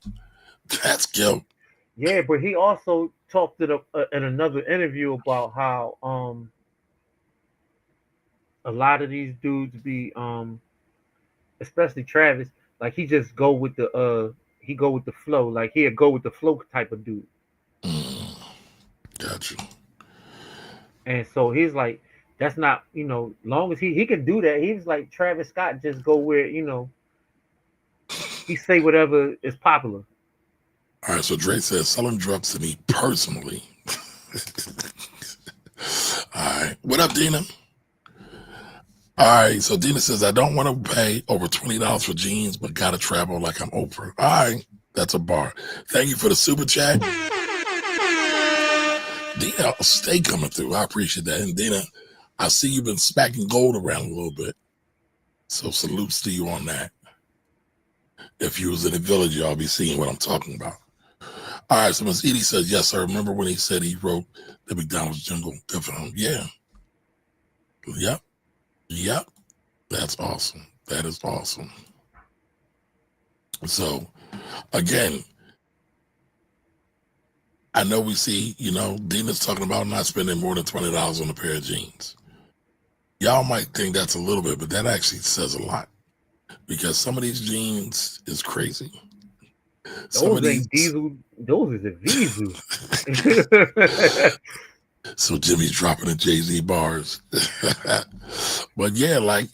That's Kim. Yeah, but he also talked in another interview about how a lot of these dudes be especially Travis, like he go with the flow, like he'll go with the flow type of dude. Mm, got you. And so he's like, that's not, long as he can do that. He's like Travis Scott, just go where, he say whatever is popular. All right, so Dre says selling drugs to me personally. All right, what up, Dina? All right, so Dina says I don't want to pay over $20 for jeans, but gotta travel like I'm Oprah. All right, that's a bar. Thank you for the super chat. Dina, stay coming through. I appreciate that. And Dina, I see you've been smacking gold around a little bit. So salutes to you on that. If you was in the village, y'all be seeing what I'm talking about. All right, so Ms. Edie says, yes, sir. Remember when he said he wrote the McDonald's jingle? Good for him. Yeah. Yep. Yep. That's awesome. That is awesome. So, again, I know we see, Dina's talking about not spending more than $20 on a pair of jeans. Y'all might think that's a little bit, but that actually says a lot because some of these jeans is crazy. Some of Those these. ain't diesel. Those is a Vizu. So Jimmy's dropping the Jay-Z bars. But yeah, like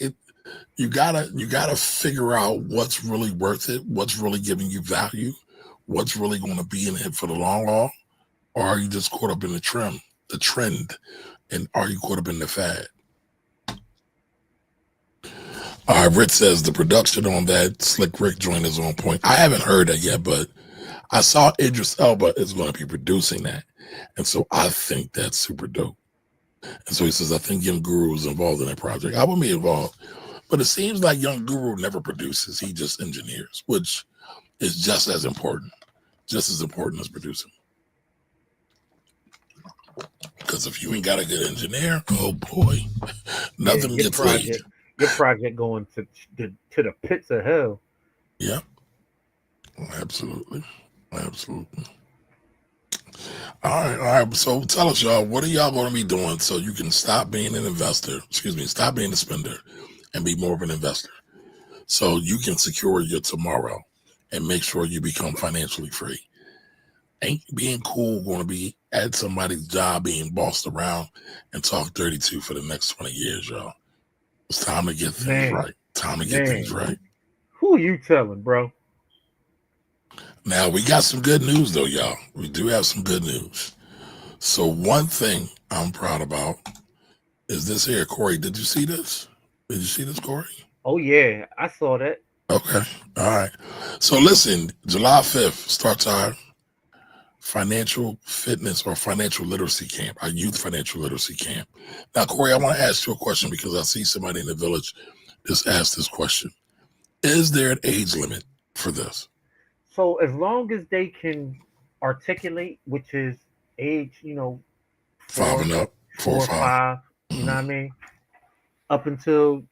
you gotta figure out what's really worth it, what's really giving you value, what's really going to be in it for the long haul, or are you just caught up in the trend? And are you caught up in the fad? All right, Rich says the production on that Slick Rick joint is on point. I haven't heard that yet, but I saw Idris Elba is going to be producing that. And so I think that's super dope. And so he says, I think Young Guru is involved in that project. I wouldn't be involved. But it seems like Young Guru never produces. He just engineers, which is just as important as producing. Because if you ain't got a good engineer, oh boy, nothing gets laid. Your project going to the pits of hell. Yeah, absolutely. All right. So tell us, y'all, what are y'all going to be doing so you can stop being an investor? Stop being a spender and be more of an investor. So you can secure your tomorrow and make sure you become financially free. Ain't being cool going to be at somebody's job being bossed around and talk 32 for the next 20 years, y'all. It's time to get things right. Who are you telling, bro? Now, we got some good news, though, y'all. We do have some good news. So one thing I'm proud about is this here. Corey, did you see this? Did you see this, Corey? Oh, yeah. I saw that. Okay. All right. So listen, July 5th starts our financial fitness or financial literacy camp, our youth financial literacy camp. Now, Corey, I want to ask you a question because I see somebody in the village just asked this question. Is there an age limit for this? So as long as they can articulate, which is age, 5 and up, 4 or 5. You know what I mean? Up until,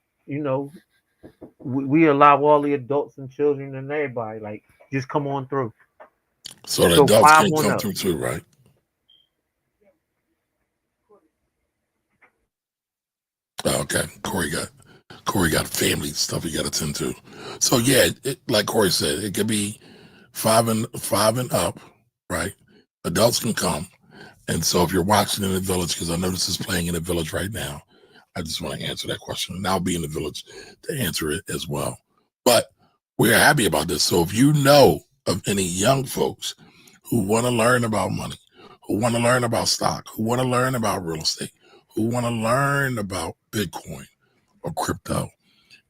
we allow all the adults and children and everybody, like, just come on through. So the adults can come through too, right? Okay. Corey got family stuff he got to tend to. So yeah, like Corey said, it could be 5 and up, right? Adults can come. And so if you're watching in the village, because I know this is playing in the village right now, I just want to answer that question. And I'll be in the village to answer it as well. But we're happy about this. So if you know of any young folks who want to learn about money, who want to learn about stock, who want to learn about real estate, who want to learn about Bitcoin or crypto.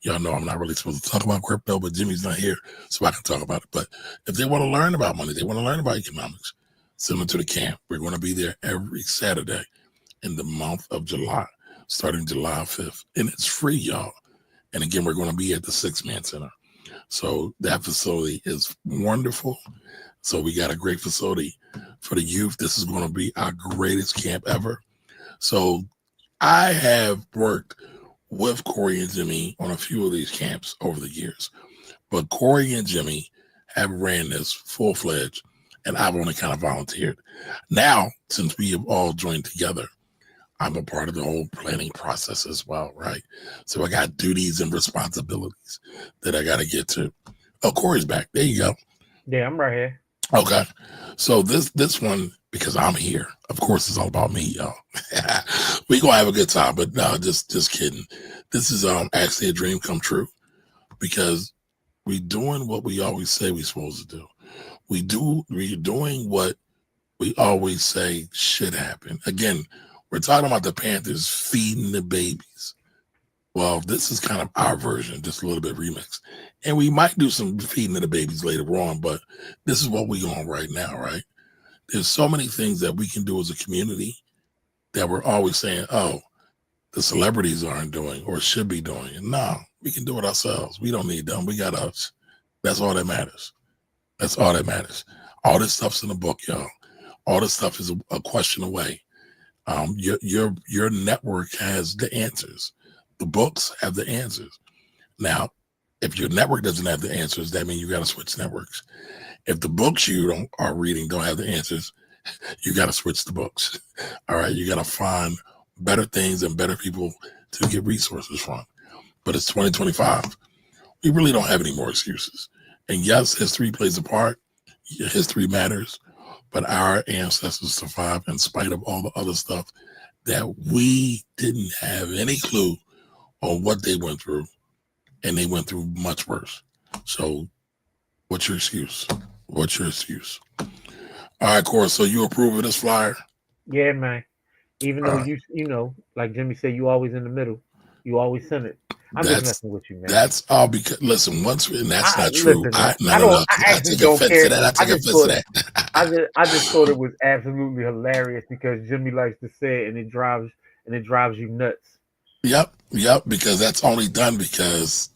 Y'all know I'm not really supposed to talk about crypto, but Jimmy's not here, so I can talk about it. But if they want to learn about money, they want to learn about economics, send them to the camp. We're going to be there every Saturday in the month of July, starting July 5th. And it's free, y'all. And again, we're going to be at the 6-Man Center. So that facility is wonderful. So we got a great facility for the youth. This is going to be our greatest camp ever. So I have worked with Corey and Jimmy on a few of these camps over the years. But Corey and Jimmy have ran this full-fledged, and I've only kind of volunteered. Now, since we have all joined together, I'm a part of the whole planning process as well, right? So I got duties and responsibilities that I got to get to. Oh, Corey's back. There you go. Yeah, I'm right here. Okay. So this one, because I'm here, of course, it's all about me, y'all. We gonna have a good time, but no, just kidding. This is actually a dream come true because we doing what we always say we're supposed to do. We're doing what we always say should happen. Again, we're talking about the Panthers feeding the babies. Well, this is kind of our version, just a little bit remixed. And we might do some feeding of the babies later on, but this is what we're on right now, right? There's so many things that we can do as a community that we're always saying, oh, the celebrities aren't doing or should be doing. No, we can do it ourselves. We don't need them. We got us. That's all that matters. That's all that matters. All this stuff's in the book, y'all. All this stuff is a question away. Your network has the answers. The books have the answers. Now, if your network doesn't have the answers, that means you got to switch networks. If the books you are reading don't have the answers, you got to switch the books. All right, you got to find better things and better people to get resources from. But it's 2025. We really don't have any more excuses. And yes, history plays a part. History matters. But our ancestors survived in spite of all the other stuff that we didn't have any clue on what they went through. And they went through much worse. So what's your excuse? What's your excuse? All right, Cora, so you approve of this flyer? Yeah, man. Even though you know, like Jimmy said, you always in the middle. You always center. I'm just That's messing with you, man. that's all because listen, and that's I not true. listen, man. No, I no, don't. no. I I actually take don't offense to care. that. I I take just offense to thought. that. I just thought it was absolutely hilarious because Jimmy likes to say it, and it drives you nuts. Yep, because that's only done because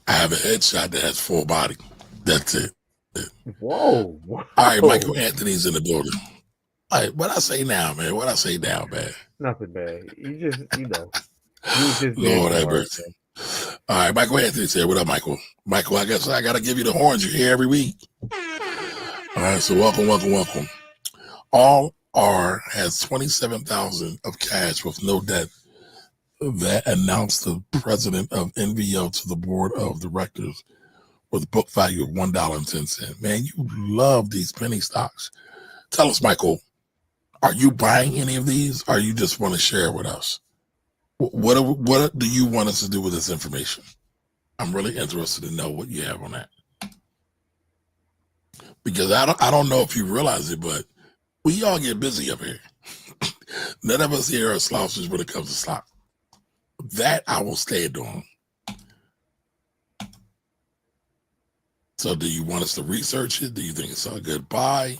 I have a headshot that has full body. That's it. Whoa, All right, whoa. Michael Anthony's in the building. All right, what I say now, man? What I say now, man? Nothing bad. You just you was just being Lord have smart, mercy. man. All right, Michael Anthony's here. What up, Michael? Michael, I guess I got to give you the horns. You're here every week. All right, so welcome. All R has 27,000 of cash with no debt. That announced the president of NVO to the board of directors with book value of $1.10. Man, you love these penny stocks. Tell us, Michael, are you buying any of these, or you just want to share with us? What do you want us to do with this information? I'm really interested to know what you have on that, because I don't know if you realize it, but we all get busy up here. None of us here are slouches when it comes to stock. That I will stand on. So do you want us to research it? Do you think it's a good buy?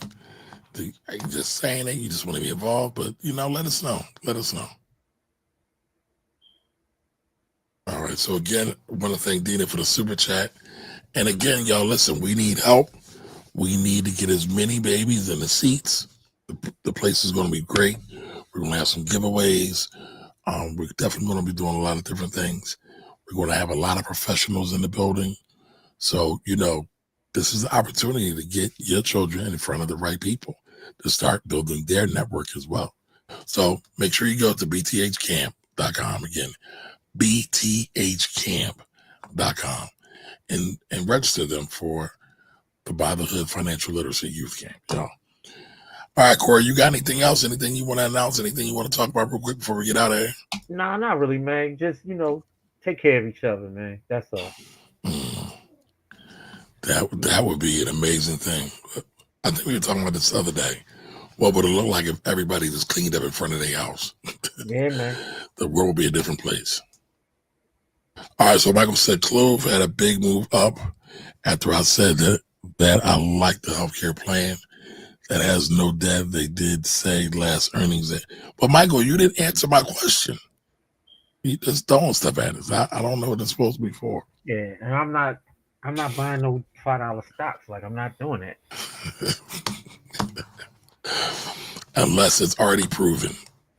Are you just saying it? You just want to be involved? But, let us know. Let us know. All right. So, again, I want to thank Dina for the super chat. And, again, y'all, listen, we need help. We need to get as many babies in the seats. The place is going to be great. We're going to have some giveaways. We're definitely going to be doing a lot of different things. We're going to have a lot of professionals in the building. So, this is the opportunity to get your children in front of the right people to start building their network as well. So make sure you go to bthcamp.com again, bthcamp.com and register them for the By the Hood Financial Literacy Youth Camp, y'all. All right, Corey, you got anything else? Anything you want to announce? Anything you want to talk about real quick before we get out of here? Nah, not really, man. Just take care of each other, man. That's all. That would be an amazing thing. I think we were talking about this the other day. What would it look like if everybody just cleaned up in front of their house? Yeah, man. The world would be a different place. All right, so Michael said Clove had a big move up after I said that I like the healthcare plan that has no debt. They did say last earnings that, but Michael, you didn't answer my question. You just throwing stuff at us. I don't know what it's supposed to be for. Yeah, and I'm not buying no $5 stocks. Like I'm not doing that. Unless it's already proven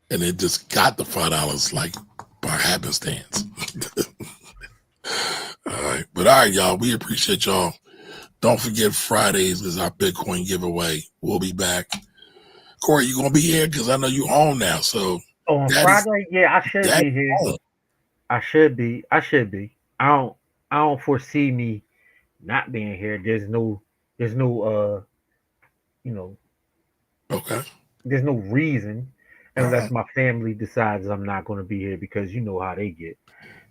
and it just got the $5 like by happenstance. All right. But all right, y'all, we appreciate y'all. Don't forget Fridays is our Bitcoin giveaway. We'll be back. Corey, you gonna be here? Because I know you home now. So on Friday, yeah, I should be here. Home. I should be. I don't foresee me not being here. There's no Okay. There's no reason unless Uh-huh. my family decides I'm not going to be here because you know how they get.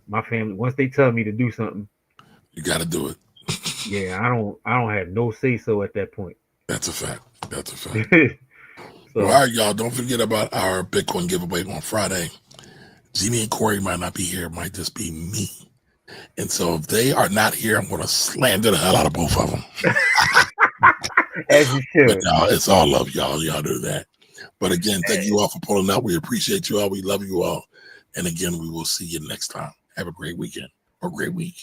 My family, once they tell me to do something, you got to do it. Yeah, I don't have no say so at that point. That's a fact. So, all right, y'all, don't forget about our Bitcoin giveaway on Friday. Jimmy and Corey might not be here. It might just be me. And so if they are not here, I'm going to slander the hell out of both of them. As you should. But it's all love, y'all. Y'all do that. But again, thank you all for pulling up. We appreciate you all. We love you all. And again, we will see you next time. Have a great weekend or great week.